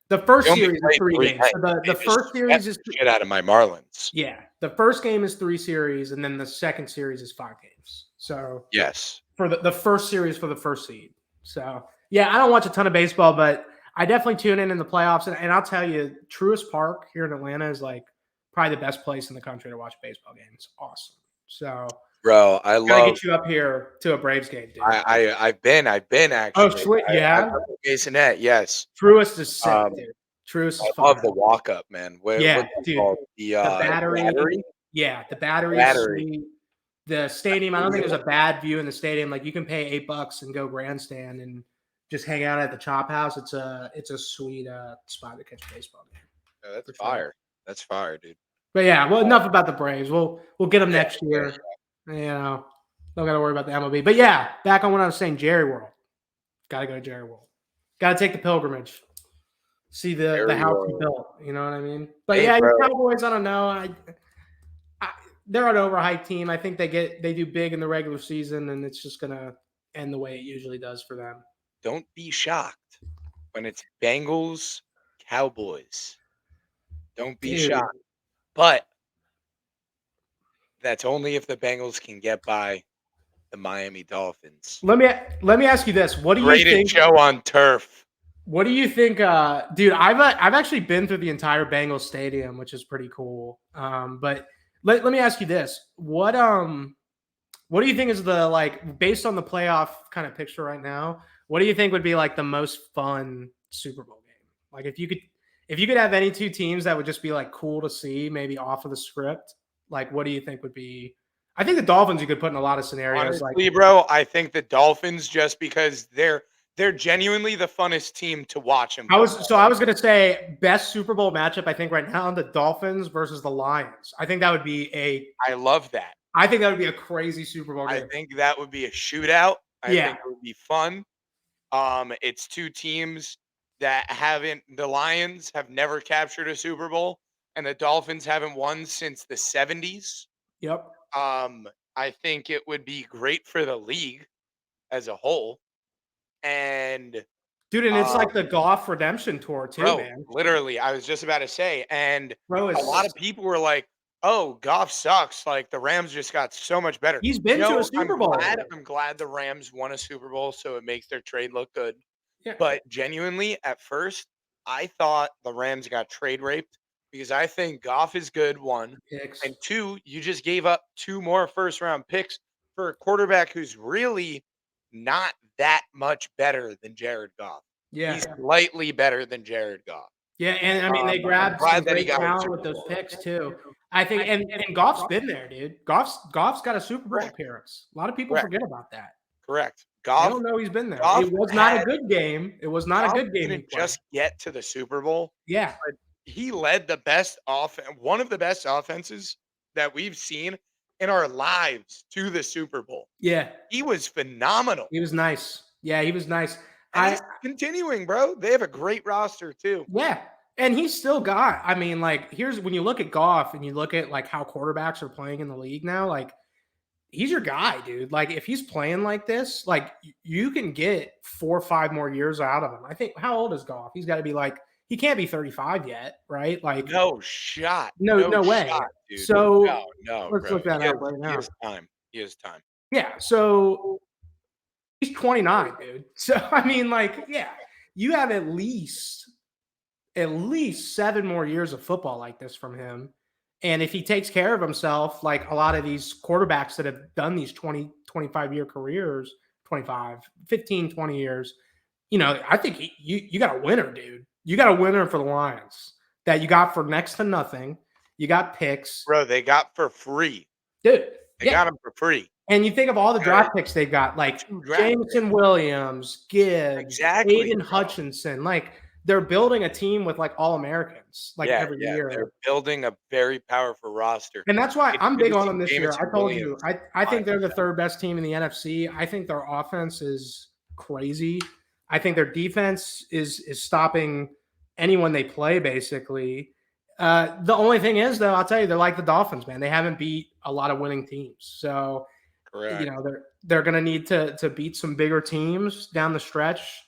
the They first only series is played three 3 games. games. So the They just first swept series is the shit out of my Marlins. yeah, the first game is 3 series, and then the second series is 5 games. So Yes. for the first series for the first seed. So yeah, I don't watch a ton of baseball, but I definitely tune in the playoffs. And I'll tell you, Truist Park here in Atlanta is like probably the best place in the country to watch a baseball game. It's awesome. So Bro, gotta get you up here to a Braves game, dude. I've been Oh, actually. sweet. I've Yeah. been to Masonette, yes. Truist is sick, Um, dude. Truist is I fucking love the walk up, man. yeah, What's it dude. called? The, The battery. Battery? Yeah, the battery's Battery. sweet. The stadium, I don't think there's a bad view in the stadium. Like you can pay $8 and go grandstand and just hang out at the Chop House. It's a sweet spot to catch a baseball game Yeah, that's for sure. fire. That's fire, dude. But yeah, well, enough about the Braves. We'll get them Yeah, next yeah, year. yeah. Don't got to worry about the MLB. But yeah, back on what I was saying, Jerry World. Got to go to Jerry World. Got to take the pilgrimage. See the Very house he well. built. You know what I mean? But Hey, yeah, your bro, Cowboys. I don't know. I they're an overhyped team. I think they do big in the regular season, and it's just gonna end the way it usually does for them. don't be shocked when it's Bengals, Cowboys. Don't be Dude, shocked. But that's only if the Bengals can get by the Miami Dolphins. let me let me ask you this: Greatest show on turf. What do you think, dude? I've actually been through the entire Bengals stadium, which is pretty cool. But let me ask you this: what do you think is the like based on the playoff kind of picture right now? What do you think would be like the most fun Super Bowl game? Like if you could have any two teams that would just be like cool to see, maybe off of the script. Like what do you think would be? I think the Dolphins you could put in a lot of scenarios. Like Honestly, bro, I think the Dolphins just because they're genuinely the funnest team to watch in football I right was gonna say best Super Bowl matchup. I think right now the Dolphins versus the Lions. I think that would be a now. I love that. I think that would be a crazy Super Bowl I game. think that would be a shootout. I Yeah, think it would be fun. It's 2 teams that haven't the Lions have never captured a Super Bowl, and the Dolphins haven't won since the '70s. Yep. I think it would be great for the league as a whole. And Dude, and it's like um, the golf redemption tour too, bro, man. literally, I was just about to say, and Bro a lot is of people were like, "Oh, Goff sucks. Like the Rams just got so much better." he's been to a No, I'm Super glad. Bowl. I'm glad the Rams won a Super Bowl, so it makes their trade look good. Yeah. But genuinely, at first, I thought the Rams got trade raped because I think Goff is good, one. And Picks. two, you just gave up two more first round picks for a quarterback who's really not that much better than Jared Goff. He's Yeah. slightly better than Jared Goff. Yeah, and I mean they I'm grabbed some glad that he great got a talent with Super those Bowl. picks too. I think and Goff's been there, dude. Goff's got a Super Bowl Correct. appearance. A lot of people Correct. forget about that. Correct. They Goff don't know he's been there. Goff It was not a had good game. It was not a Goff good game he didn't played. just get to the Super Bowl. Yeah. But he led the best one of the best offenses that we've seen in our lives to the Super Bowl. Yeah. He was phenomenal, He was nice. Yeah, he was nice. and I he's continuing, bro. They have a great roster too. Yeah, and he's still got I mean, like, here's when you look at Goff and you look at, like, how quarterbacks are playing in the league now, like, he's your guy, dude. Like, if he's playing like this, like, you can get 4 or 5 more years out of him. I think how old is Goff? He's gotta be, like he can't be 35 yet, right? Like, No shot. no No way. shot, dude. No, So, no, let's bro. look that up right He now. has time. He has time. Yeah, so he's 29, dude. So, I mean, like, yeah, you have at least 7 more years of football like this from him. And if he takes care of himself, like a lot of these quarterbacks that have done these 20, 25-year careers, 25, 15, 20 years, I think you got a winner, dude. You got a winner for the Lions that you got for next to nothing. You got picks. Bro, they got for free. Dude, They yeah. got him for free. And you think of all the Got draft picks they got, like 2 draft picks. Jameson Williams, Gibbs, Exactly, Aiden bro. Hutchinson. Like they're building a team with like all Americans, like Yeah, every yeah. They're year. building a very powerful roster. And that's why It's I'm good big to on see them this year. Jameson I told you, Williams I think they're the finally. third best team in the NFC. I think their offense is crazy. I think their defense is stopping anyone they play, basically. The only thing is, though, I'll tell you, they're like the Dolphins, man. They haven't beat a lot of winning teams. So Correct. they're going to need to beat some bigger teams down the stretch.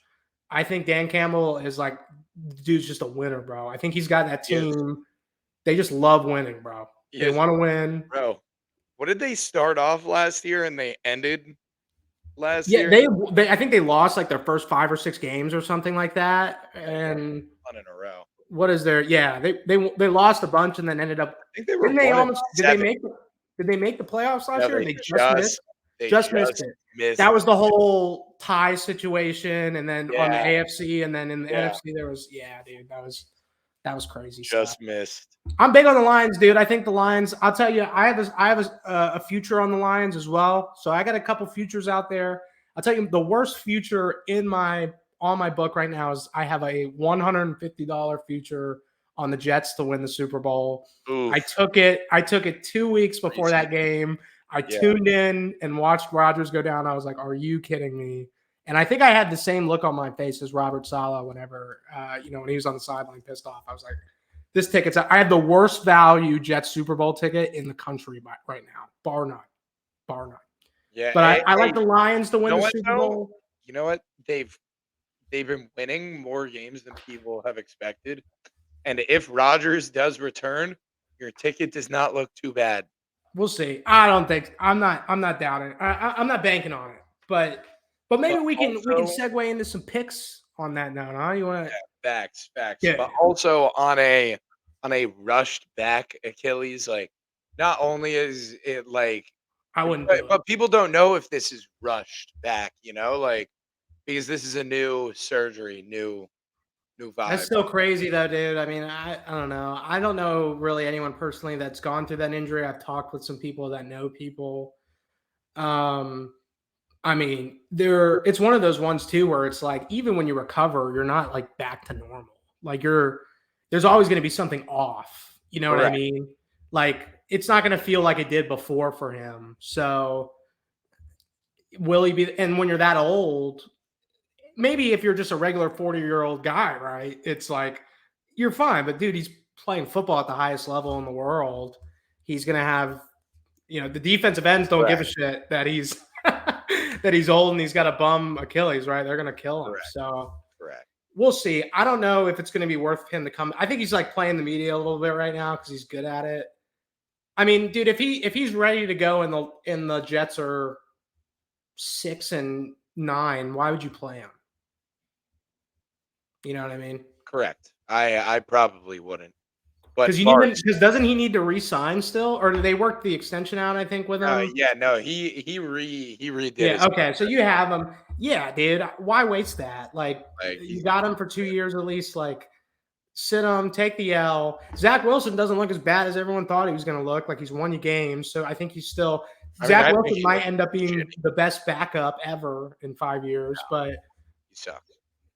I think Dan Campbell is like dude's just a winner, bro. I think he's got that He is. team. They just love winning, bro. He They is, want to win. bro. What did they start off last year and they ended last Yeah, year? they I think they lost like their first 5 or 6 games or something like that. Yeah, they won And one in a row. what is their yeah, they lost a bunch and then ended up I think they were didn't they 1 and almost 7. did they make the playoffs last No, year? Or they they just they just missed just it. missed. That was the whole tie situation, and then on the Yeah, AFC, and then in the yeah, NFC, there was dude, that was crazy stuff. just missed. I'm big on the Lions, dude. I think the Lions. I'll tell you, I have a future on the Lions as well. So I got a couple futures out there. I'll tell you, the worst future on my book right now is I have a $150 future on the Jets to win the Super Bowl. I Oof, took it. I took it 2 weeks before crazy. that game. I Yeah, tuned in and watched Rodgers go down. I was like, "Are you kidding me?" And I think I had the same look on my face as Robert Saleh whenever, when he was on the sideline pissed off. I was like, "This ticket's." I have the worst value Jets Super Bowl ticket in the country right now, bar none, bar none. yeah. But I Hey, like the Lions to you win know the what Super though? Bowl. You know what? They've been winning more games than people have expected. And if Rodgers does return, your ticket does not look too bad. We'll see. I don't think I'm not. I'm not doubting. I'm not banking on it. But maybe But we can also, segue into some picks on that note. Huh? You want to? facts, facts. Yeah. But also on a rushed back Achilles, like not only is it like I wouldn't but, do it. but people don't know if this is rushed back, like because this is a new surgery, new That's vibe. still crazy though, dude. I mean, I don't know. I don't know really anyone personally that's gone through that injury. I've talked with some people that know people. Um, I mean, it's one of those ones too where it's like even when you recover, you're not like back to normal. Like there's always going to be something off. You know what I Correct. mean? Like it's not going to feel like it did before for him. So will he be? And when you're that old, maybe if you're just a regular 40-year-old guy, right? It's like you're fine. But dude, he's playing football at the highest level in the world. He's going to have The defensive ends don't give a Correct. shit that he's that he's old and he's got a bum Achilles, right? They're gonna kill him. Correct. So Correct. we'll see. I don't know if it's gonna be worth him to come. I think he's like playing the media a little bit right now because he's good at it. I mean, dude, if he's ready to go and the Jets are 6-9, why would you play him? You know what I mean? Correct. I probably wouldn't. Because But you need him. Bars, Because doesn't he need to re-sign still, or do they work the extension out? I think with him. yeah, no, he redid Yeah. his Okay. So contract. you have him. Yeah, dude. Why waste that? Like Like you got him for 2 years at least. Like sit him, take the L. Zach Wilson doesn't look as bad as everyone thought he was going to look. Like he's won you games, so I think he's still. I mean, Zach I think Wilson he might looks end up being shitty. the best backup ever in 5 years, but He sucks.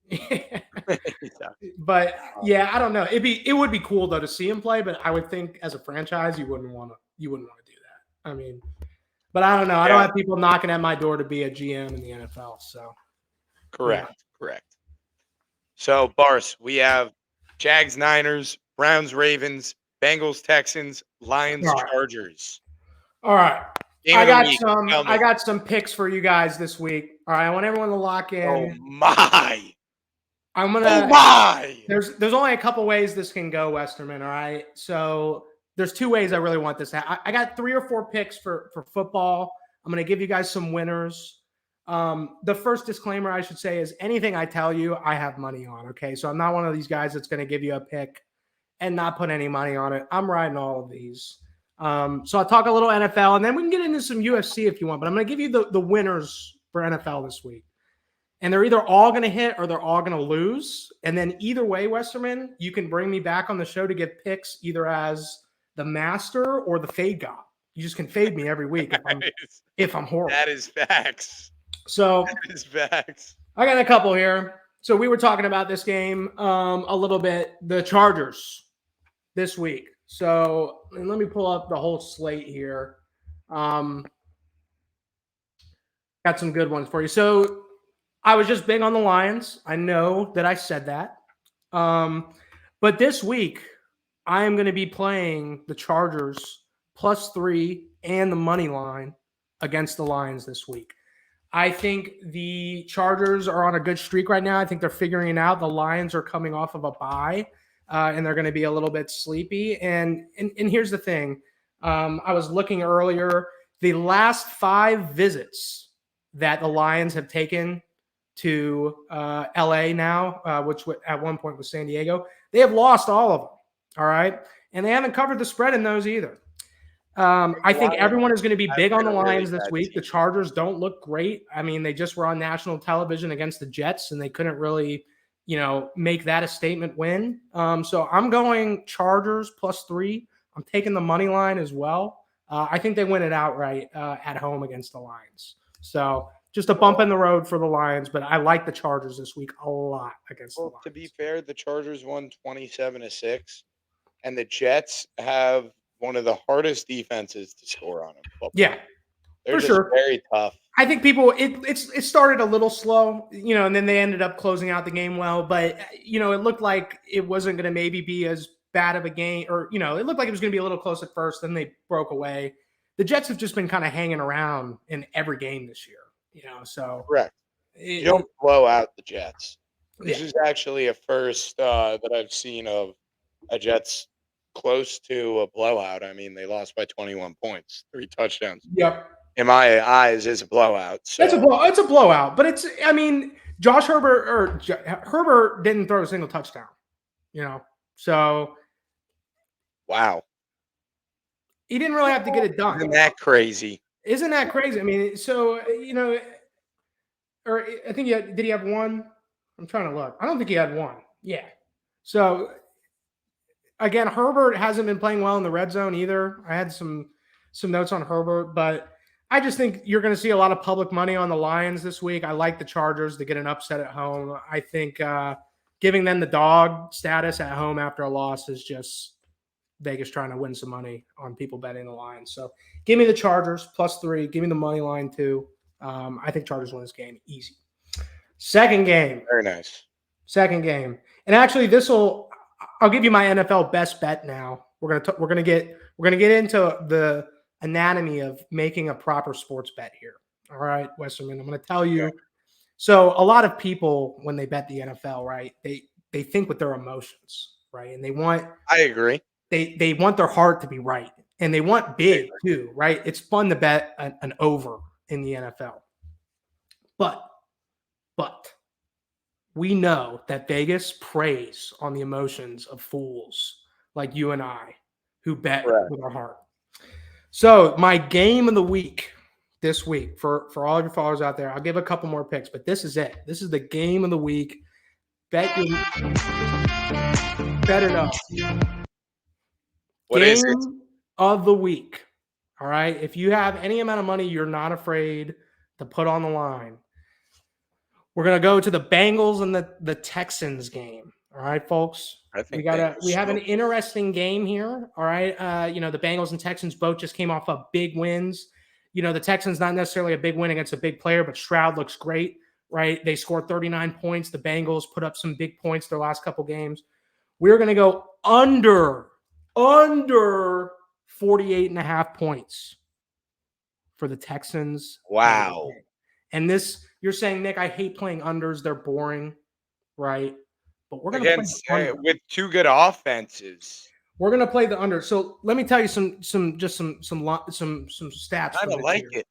He sucks. but yeah, I don't know. It would be cool though to see him play, but I would think as a franchise you wouldn't want to do that. I mean, but I don't know. I don't Yeah, have people knocking at my door to be a GM in the NFL, so yeah. correct. Correct. So Bars, we have Jags, Niners, Browns, Ravens, Bengals, Texans, Lions, All right. Chargers. All right. Game I of the got week. some Tell I me. got some picks for you guys this week. All right, I want everyone to lock Oh in. my. I'm Oh gonna my. there's only a couple ways this can go, Westerman. All right. So there's two ways I really want this to happen. I got 3 or 4 picks for football. I'm gonna give you guys some winners. The first disclaimer I should say is anything I tell you, I have money on. Okay. So I'm not one of these guys that's gonna give you a pick and not put any money on it. I'm riding all of these. So I'll talk a little NFL and then we can get into some UFC if you want, but I'm going to give you the winners for NFL this week. And they're either all going to hit or they're all going to lose. And then either way, Westerman, you can bring me back on the show to give picks either as the master or the fade god. You just can fade me every week if I'm horrible. That is facts. So That is facts. I got a couple here. So we were talking about this game a little bit. The Chargers this week. So and let me pull up the whole slate here. Got some good ones for you. So I was just big on the Lions. I know that I said that. But this week, I am going to be playing the Chargers +3 and the money line against the Lions this week. I think the Chargers are on a good streak right now. I think they're figuring it out. The Lions are coming off of a bye, and they're going to be a little bit sleepy. And here's the thing. I was looking earlier. The last 5 visits that the Lions have taken to LA now, which at one point was San Diego, they have lost all of them. All right. And they haven't covered the spread in those either. I think everyone is going to be big on the Lions this week. The Chargers don't look great. I mean, they just were on national television against the Jets, and they couldn't really, make that a statement win. So I'm going Chargers +3. I'm taking the money line as well. I think they win it outright at home against the Lions. So just a bump in the road for the Lions, but I like the Chargers this week a lot against the Lions. To be fair, the Chargers won 27-6, and the Jets have one of the hardest defenses to score on them. Yeah, they're for just sure. very tough. I think people it started a little slow, and then they ended up closing out the game well. But it looked like it wasn't going to maybe be as bad of a game, or it looked like it was going to be a little close at first. Then they broke away. The Jets have just been kind of hanging around in every game this year, So correct. You don't blow out the Jets. This Yeah. is actually a first that I've seen of a Jets close to a blowout. I mean, they lost by 21 points, 3 touchdowns. Yep. In my eyes, is a blowout. So It's a blowout, but Josh Herbert didn't throw a single touchdown, so wow, he didn't really have to get it done. Isn't that crazy? Isn't that crazy? I mean, so or I think did he have one? I'm trying to look. I don't think he had one. Yeah. So again, Herbert hasn't been playing well in the red zone either. I had some notes on Herbert, but I just think you're going to see a lot of public money on the Lions this week. I like the Chargers to get an upset at home. I think giving them the dog status at home after a loss is just Vegas trying to win some money on people betting the Lions. So give me the Chargers +3. Give me the money line too. I think Chargers win this game easy. Second game. Very nice. Second game. And actually I'll give you my NFL best bet now. We're gonna get into anatomy of making a proper sports bet here. All right, Westerman, I'm going to tell Okay. you. So a lot of people, when they bet the NFL, right, they think with their emotions, right, and I agree. they want their heart to be right, and they want I big agree. too, right? It's fun to bet an over in the NFL, but but we know that Vegas preys on the emotions of fools like you and I who bet Correct. with our heart. So my game of the week this week for all your followers out there, I'll give a couple more picks, but this is it. This is the game of the week. Bet your better know. What is it? Game of the week. All right. If you have any amount of money you're not afraid to put on the line, we're gonna go to the Bengals and the Texans game. All right, folks. I We think got a Bengals we have an smoke. interesting game here. All right. The Bengals and Texans both just came off of big wins. The Texans not necessarily a big win against a big player, but Stroud looks great, right? They scored 39 points. The Bengals put up some big points their last couple games. We're gonna go under 48 and a half points for the Texans and the Wow. and this, you're saying, Nick, I hate playing unders. They're boring, right? But we're going to play Against the under. with two good offenses. We're going to play the under. So let me tell you some stats Kind from of this like year. it.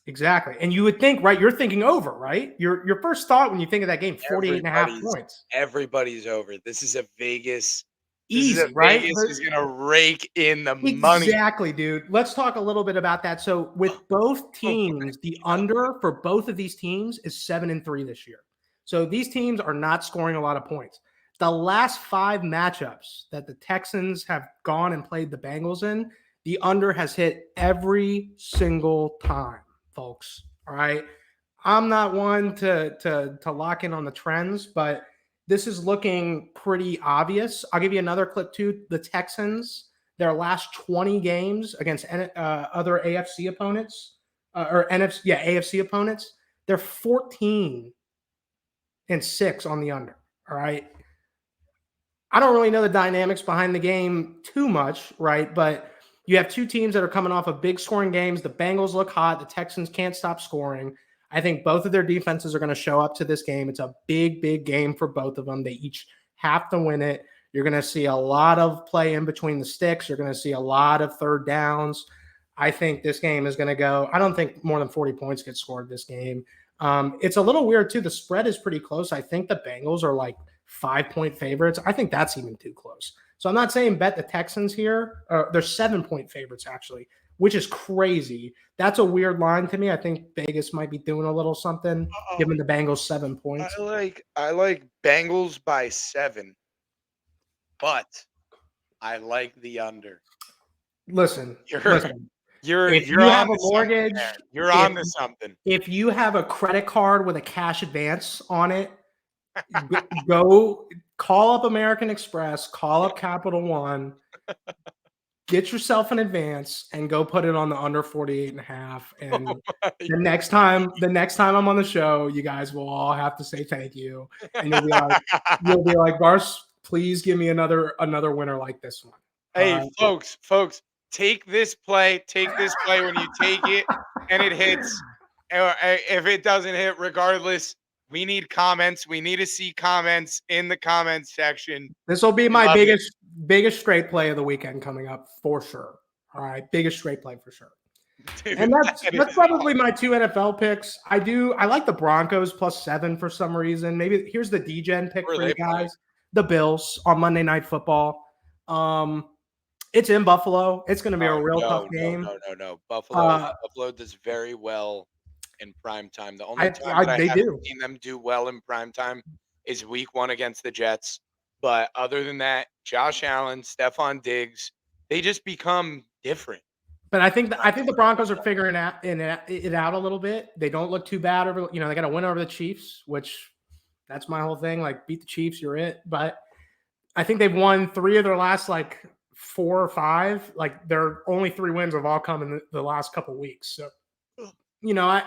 Exactly. And you would think, right? You're thinking over, right? Your first thought when you think of that game, 48 and a half Everybody's points. everybody's over. This is a Vegas. This is a Easy, right? Vegas who's gonna rake in the money. Exactly, dude. Let's talk a little bit about that. So, with both Oh teams, the under for both of these teams is 7-3 this year. So, these teams are not scoring a lot of points. The last 5 matchups that the Texans have gone and played the Bengals in, the under has hit every single time, folks. All right. I'm not one to lock in on the trends, but this is looking pretty obvious. I'll give you another clip too. The Texans, their last 20 games against other AFC opponents, or NFC, yeah, AFC opponents, they're 14-6 on the under. All right. I don't really know the dynamics behind the game too much, right? But you have two teams that are coming off of big scoring games. The Bengals look hot. The Texans can't stop scoring. I think both of their defenses are going to show up to this game. It's a big, big game for both of them. They each have to win it. You're going to see a lot of play in between the sticks. You're going to see a lot of third downs. I think this game is going to go. I don't think more than 40 points get scored this game. It's a little weird, too. The spread is pretty close. I think the Bengals are like 5-point favorites. I think that's even too close. So I'm not saying bet the Texans here. They're 7-point favorites, actually, which is crazy. That's a weird line to me. I think Vegas might be doing a little something, Oh, giving the Bengals 7 points. I like Bengals by 7, but I like the under. Listen, You're listen. you're If you're you on have a to something mortgage, there. You're if on to something. if you have a credit card with a cash advance on it, go call up American Express, call up Capital One, get yourself an advance and go put it on the under 48 and a half. And the next time I'm on the show, you guys will all have to say thank you. And you'll be like, Bars, please give me another winner like this one. All Hey, right. folks, take this play. Take this play when you take it and it hits. Or if it doesn't hit, regardless, we need comments. We need to see comments in the comments section. This will be We my love it. biggest straight play of the weekend coming up for sure. All right. Biggest straight play for sure. And Dude, that's that that's is probably my 2 NFL picks. I like the Broncos +7 for some reason. Maybe here's the DGen pick where are for you they playing? guys. The Bills on Monday Night Football. It's in Buffalo. It's going to be a Oh, real tough no, no, game. no, no, no. Buffalo Uh, Buffalo does very well in prime time. The only I, time I that I they haven't do. seen them do well in prime time is week 1 against the Jets. But other than that, Josh Allen, Stephon Diggs, they just become different. But I think the Broncos are figuring it out a little bit. They don't look too bad over. They got to win over the Chiefs, which that's my whole thing. Like beat the Chiefs, you're it. But I think they've won 3 of their last like 4 or 5. Like their only 3 wins have all come in the last couple of weeks. So I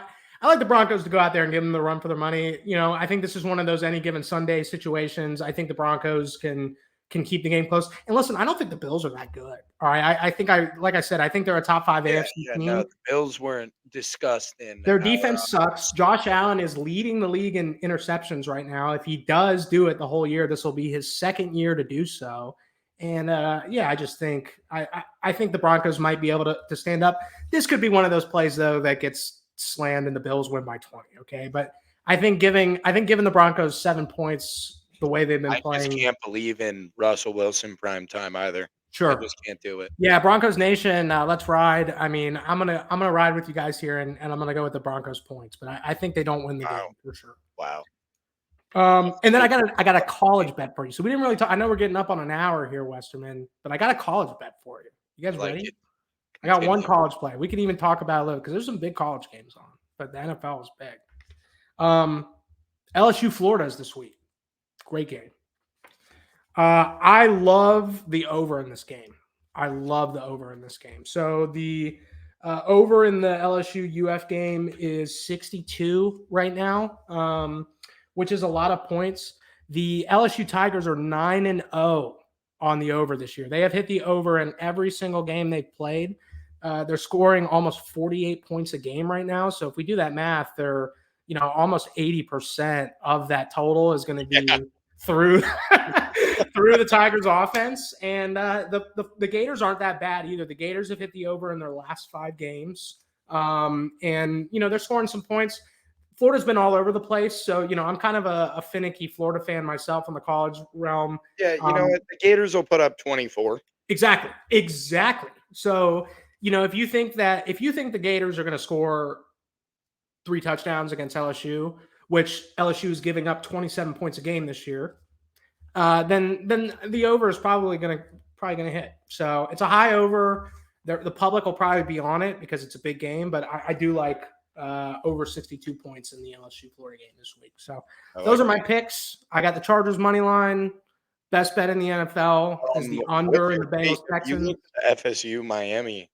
like the Broncos to go out there and give them the run for their money. I think this is one of those any given Sunday situations. I think the Broncos can can keep the game close. And listen, I don't think the Bills are that good. All right, like I said, I think they're a top 5 Yeah, AFC yeah, no, team. the Bills weren't discussed in Their our defense sucks. Josh Allen is leading the league in interceptions right now. If he does do it the whole year, this will be his second year to do so. And yeah, I just think I think the Broncos might be able to stand up. This could be one of those plays though that gets slammed and the Bills win by 20. Okay, but I think giving the Broncos 7 points the way they've been I just playing. can't believe in Russell Wilson prime time either. I Sure. just can't do it. Yeah, Broncos Nation, let's ride. I mean, I'm gonna ride with you guys here, and I'm gonna go with the Broncos points, but I think they don't win the Wow. game for sure. Wow. And then I got a college bet for you. So we didn't really talk. I know we're getting up on an hour here, Westerman, but I got a college bet for you. You guys I like ready? it. I got one Continue. college play. We can even talk about it a little because there's some big college games on, but the NFL is big. LSU Florida is this week. Great game. I love the over in this game. I love the over in this game. So the over in the LSU UF game is 62 right now, which is a lot of points. The LSU Tigers are 9-0 on the over this year. They have hit the over in every single game they've played. They're scoring almost 48 points a game right now. So if we do that math, they're almost 80% of that total is going to be through through the Tigers offense. And the Gators aren't that bad either. The Gators have hit the over in their last 5 games. And they're scoring some points. Florida's been all over the place. So, I'm kind of a finicky Florida fan myself in the college realm. Yeah, you know what? The Gators will put up 24. Exactly. So, if you think the Gators are going to score 3 touchdowns against LSU, which LSU is giving up 27 points a game this year, then the over is probably gonna hit. So it's a high over. The public will probably be on it because it's a big game, but I do like over 62 points in the LSU Florida game this week. So those are my picks. I got the Chargers money line. Best bet in the NFL is the under in the Bengals Texans. You looked at FSU Miami.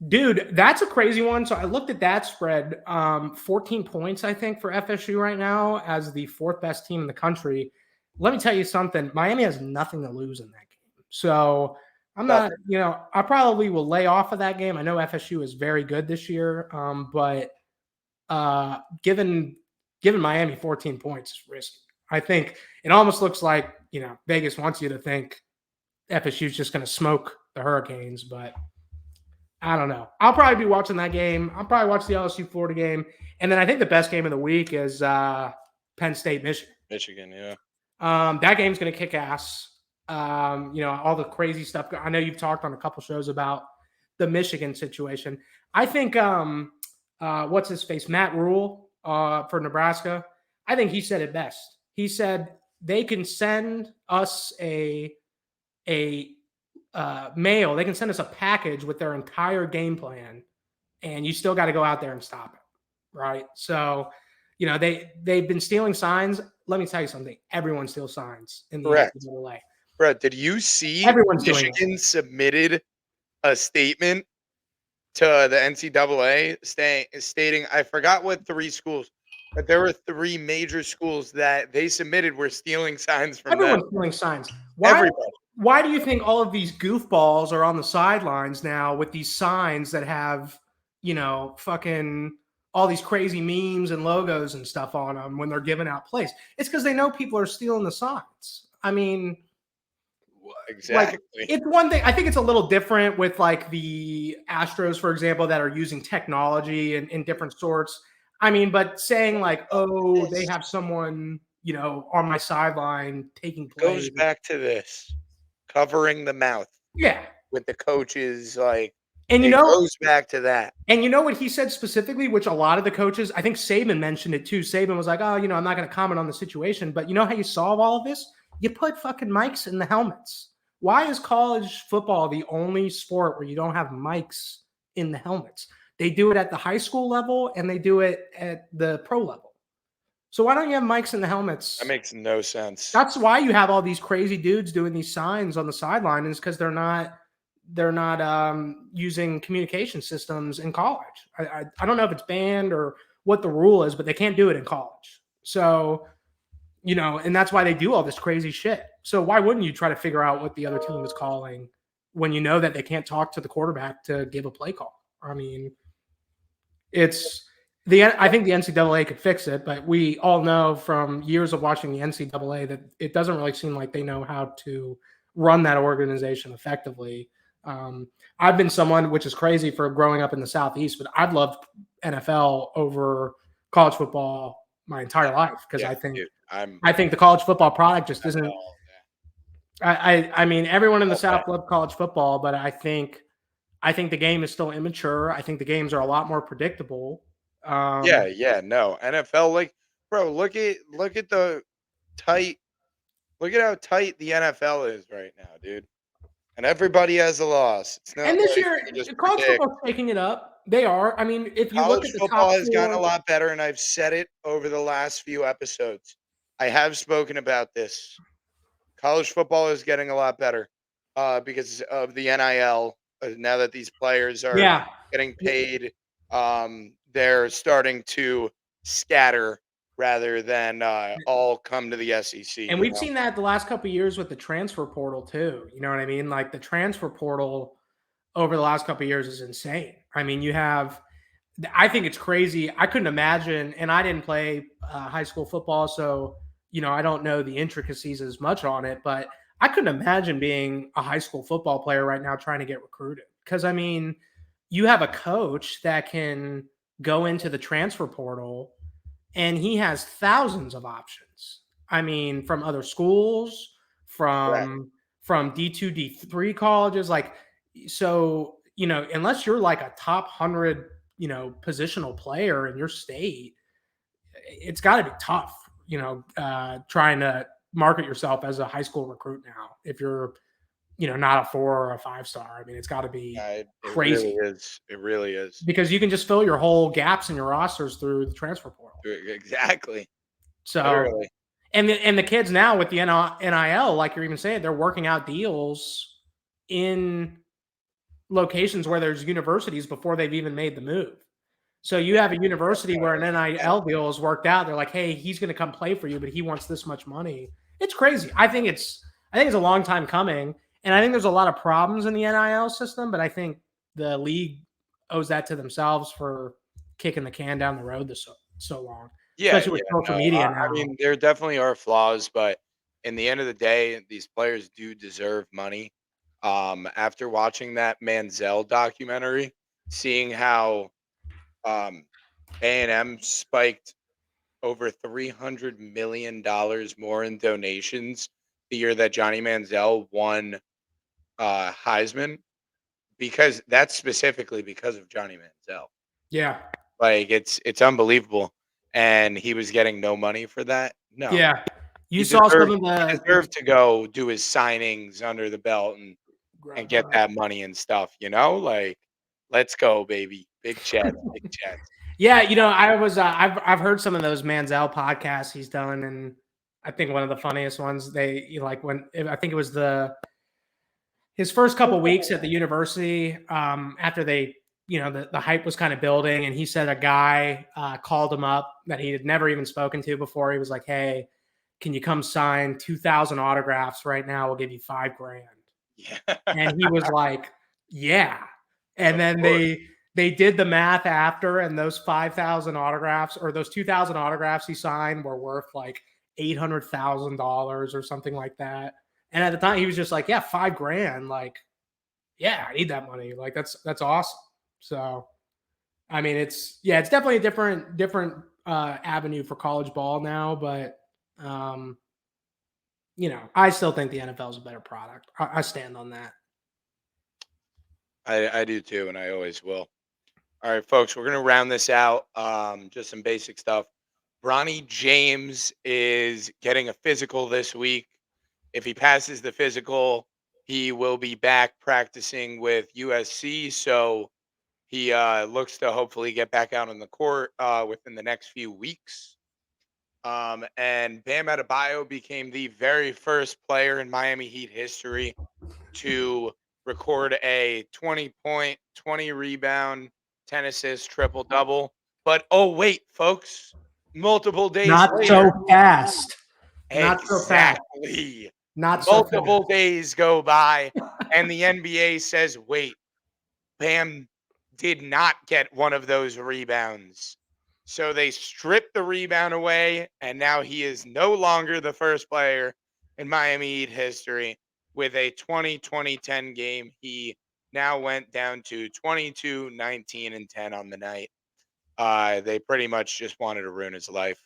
Dude, that's a crazy one. So I looked at that spread. 14 points, I think, for FSU right now as the 4th best team in the country. Let me tell you something. Miami has nothing to lose in that game. So I'm not, I probably will lay off of that game. I know FSU is very good this year, but given Miami 14 points is risky. I think it almost looks like, Vegas wants you to think FSU is just going to smoke the Hurricanes, but I don't know. I'll probably be watching that game. I'll probably watch the LSU Florida game. And then I think the best game of the week is Penn State, Michigan. Michigan, yeah. That game's going to kick ass. All the crazy stuff. I know you've talked on a couple shows about the Michigan situation. I think what's his face, Matt Rule for Nebraska. I think he said it best. He said they can send us a mail. They can send us a package with their entire game plan, and you still got to go out there and stop it, right? So, they've been stealing signs. Let me tell you something. Everyone steals signs in the NCAA. Brett, did you see Everyone's Michigan submitted a statement to the NCAA stating, I forgot what 3 schools, but there were 3 major schools that they submitted were stealing signs from Everyone's them. stealing signs. Everybody. Why do you think all of these goofballs are on the sidelines now with these signs that have, fucking all these crazy memes and logos and stuff on them when they're giving out plays? It's because they know people are stealing the signs. I mean, exactly. It's one thing. I think it's a little different with like the Astros, for example, that are using technology and in different sorts. I mean, but saying like, oh, they have someone, on my sideline taking plays. Goes back to this. Covering the mouth. Yeah. With the coaches, like, and it goes back to that. And you know what he said specifically, which a lot of the coaches, I think Saban mentioned it too. Saban was like, oh, I'm not going to comment on the situation. But you know how you solve all of this? You put fucking mics in the helmets. Why is college football the only sport where you don't have mics in the helmets? They do it at the high school level and they do it at the pro level. So why don't you have mics in the helmets? That makes no sense. That's why you have all these crazy dudes doing these signs on the sideline, is because they're not using communication systems in college. I don't know if it's banned or what the rule is, but they can't do it in college. So, and that's why they do all this crazy shit. So why wouldn't you try to figure out what the other team is calling when you know that they can't talk to the quarterback to give a play call? I mean, I think the NCAA could fix it, but we all know from years of watching the NCAA that it doesn't really seem like they know how to run that organization effectively. I've been someone, which is crazy for growing up in the Southeast, but I've loved NFL over college football my entire life because Yeah, dude, I think the college football product just isn't. NFL, I mean, everyone in the okay. South loved college football, but I think the game is still immature. I think the games are a lot more predictable. Yeah, no. NFL, like, bro, look at the tight look at how tight the NFL is right now, dude. And everybody has a loss. It's not And this like year, you can just college predict. football's taking it up. They are. I mean, if you look College at the football top has gotten a four, lot better, and I've said it over the last few episodes. I have spoken about this. College football is getting a lot better because of the NIL. Now that these players are yeah, getting paid, they're starting to scatter rather than all come to the SEC. and You we've know? seen that the last couple of years with the transfer portal too. You know what I mean? Like the transfer portal over the last couple of years is insane. I mean, I think it's crazy. I couldn't imagine, and I didn't play high school football, so I don't know the intricacies as much on it. But I couldn't imagine being a high school football player right now trying to get recruited. Because I mean, you have a coach that can go into the transfer portal, and he has thousands of options. I mean, from other schools, Correct. from D2, D3 colleges, like so. Unless you're like a top 100 positional player in your state, it's got to be tough, trying to market yourself as a high school recruit now. If you're, not a 4 or a 5-star, I mean, it's got to be It really crazy is. It really is. because you can just fill your whole gaps in your rosters through the transfer portal. Exactly. So, Literally. and the kids now with the NIL, like you're even saying, they're working out deals in locations where there's universities before they've even made the move. So you have a university where an NIL deal is worked out. They're like, hey, he's going to come play for you, but he wants this much money. It's crazy. I think it's a long time coming, and I think there's a lot of problems in the NIL system. But I think the league owes that to themselves for kicking the can down the road so long, Yeah, especially with social no. media I now. mean, there definitely are flaws, but in the end of the day, these players do deserve money. After watching that Manziel documentary, seeing how um, A&M spiked over $300 million more in donations the year that Johnny Manziel won Heisman, because that's specifically because of Johnny Manziel. Yeah, Like it's unbelievable, and he was getting no money for that. No, yeah. You he saw some deserved of he the deserved to go do his signings under the belt and get that money and stuff. Like, let's go, baby, big chats, big chats. Yeah, I was I've heard some of those Manziel podcasts he's done, and I think one of the funniest ones like when I think it was his first couple weeks at the university after they the hype was kind of building, and he said a guy called him up that he had never even spoken to before. He was like, "Hey, can you come sign 2,000 autographs right now? We'll give you $5,000." Yeah, And he was like, "Yeah." And of then course. they did the math after, and those 5,000 autographs or those 2,000 autographs he signed were worth like $800,000 or something like that. And at the time, he was just like, "Yeah, $5,000. Like, yeah, I need that money. Like, that's awesome." So, I mean, it's definitely a different avenue for college ball now, but um, I still think the NFL is a better product. I stand on that. I do too, and I always will. All right, folks, we're gonna round this out. Just some basic stuff. Bronny James is getting a physical this week. If he passes the physical, he will be back practicing with USC. So he looks to hopefully get back out on the court within the next few weeks. And Bam Adebayo became the very first player in Miami Heat history to record a 20-point, 20 rebound, 10 assist triple double. But oh wait, folks, multiple days Not later, so fast. Not so fast. Exactly. Not so Multiple fast. days go by, and the NBA says, wait, Bam did not get one of those rebounds. So they stripped the rebound away, and now he is no longer the first player in Miami Heat history with a 20-20-10 game. He now went down to 22, 19, and 10 on the night. They pretty much just wanted to ruin his life.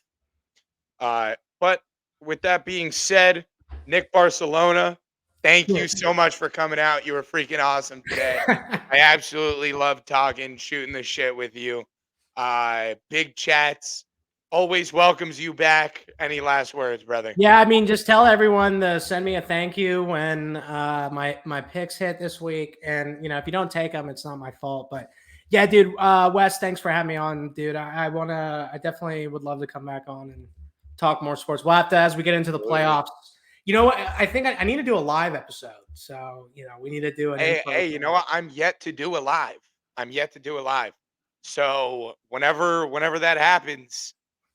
But with that being said, Nick Barcelona, thank you so much for coming out. You were freaking awesome today. I absolutely love talking, shooting the shit with you. Big chats always welcomes you back. Any last words, brother? Yeah, I mean, just tell everyone to send me a thank you when my picks hit this week, and if you don't take them, it's not my fault. But yeah, dude, Wes, thanks for having me on, dude. I definitely would love to come back on and talk more sports. We'll have to as we get into the Absolutely. playoffs. You know what? I think I need to do a live episode. So we need to do an Hey, info you thing. know what? I'm yet to do a live. I'm yet to do a live. So whenever that happens,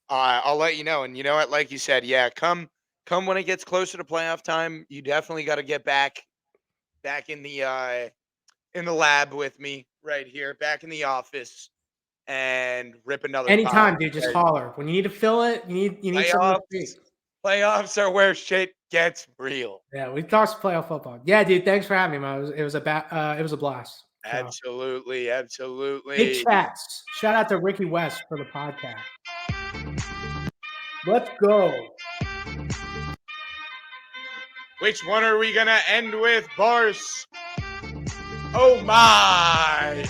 I'll let you know. And you know what? Like you said, yeah, come when it gets closer to playoff time. You definitely got to get back in the lab with me right here, back in the office, and rip another pod. Anytime, dude. Just holler when you need to fill it. You need something to Playoffs, speak. playoffs are where shit gets real. Yeah, we talked playoff football. Yeah, dude. Thanks for having me, man. It was a blast. So. Absolutely, Big absolutely. chats. Shout out to Ricky West for the podcast. Let's go. Which one are we gonna end with, Barce? Oh my!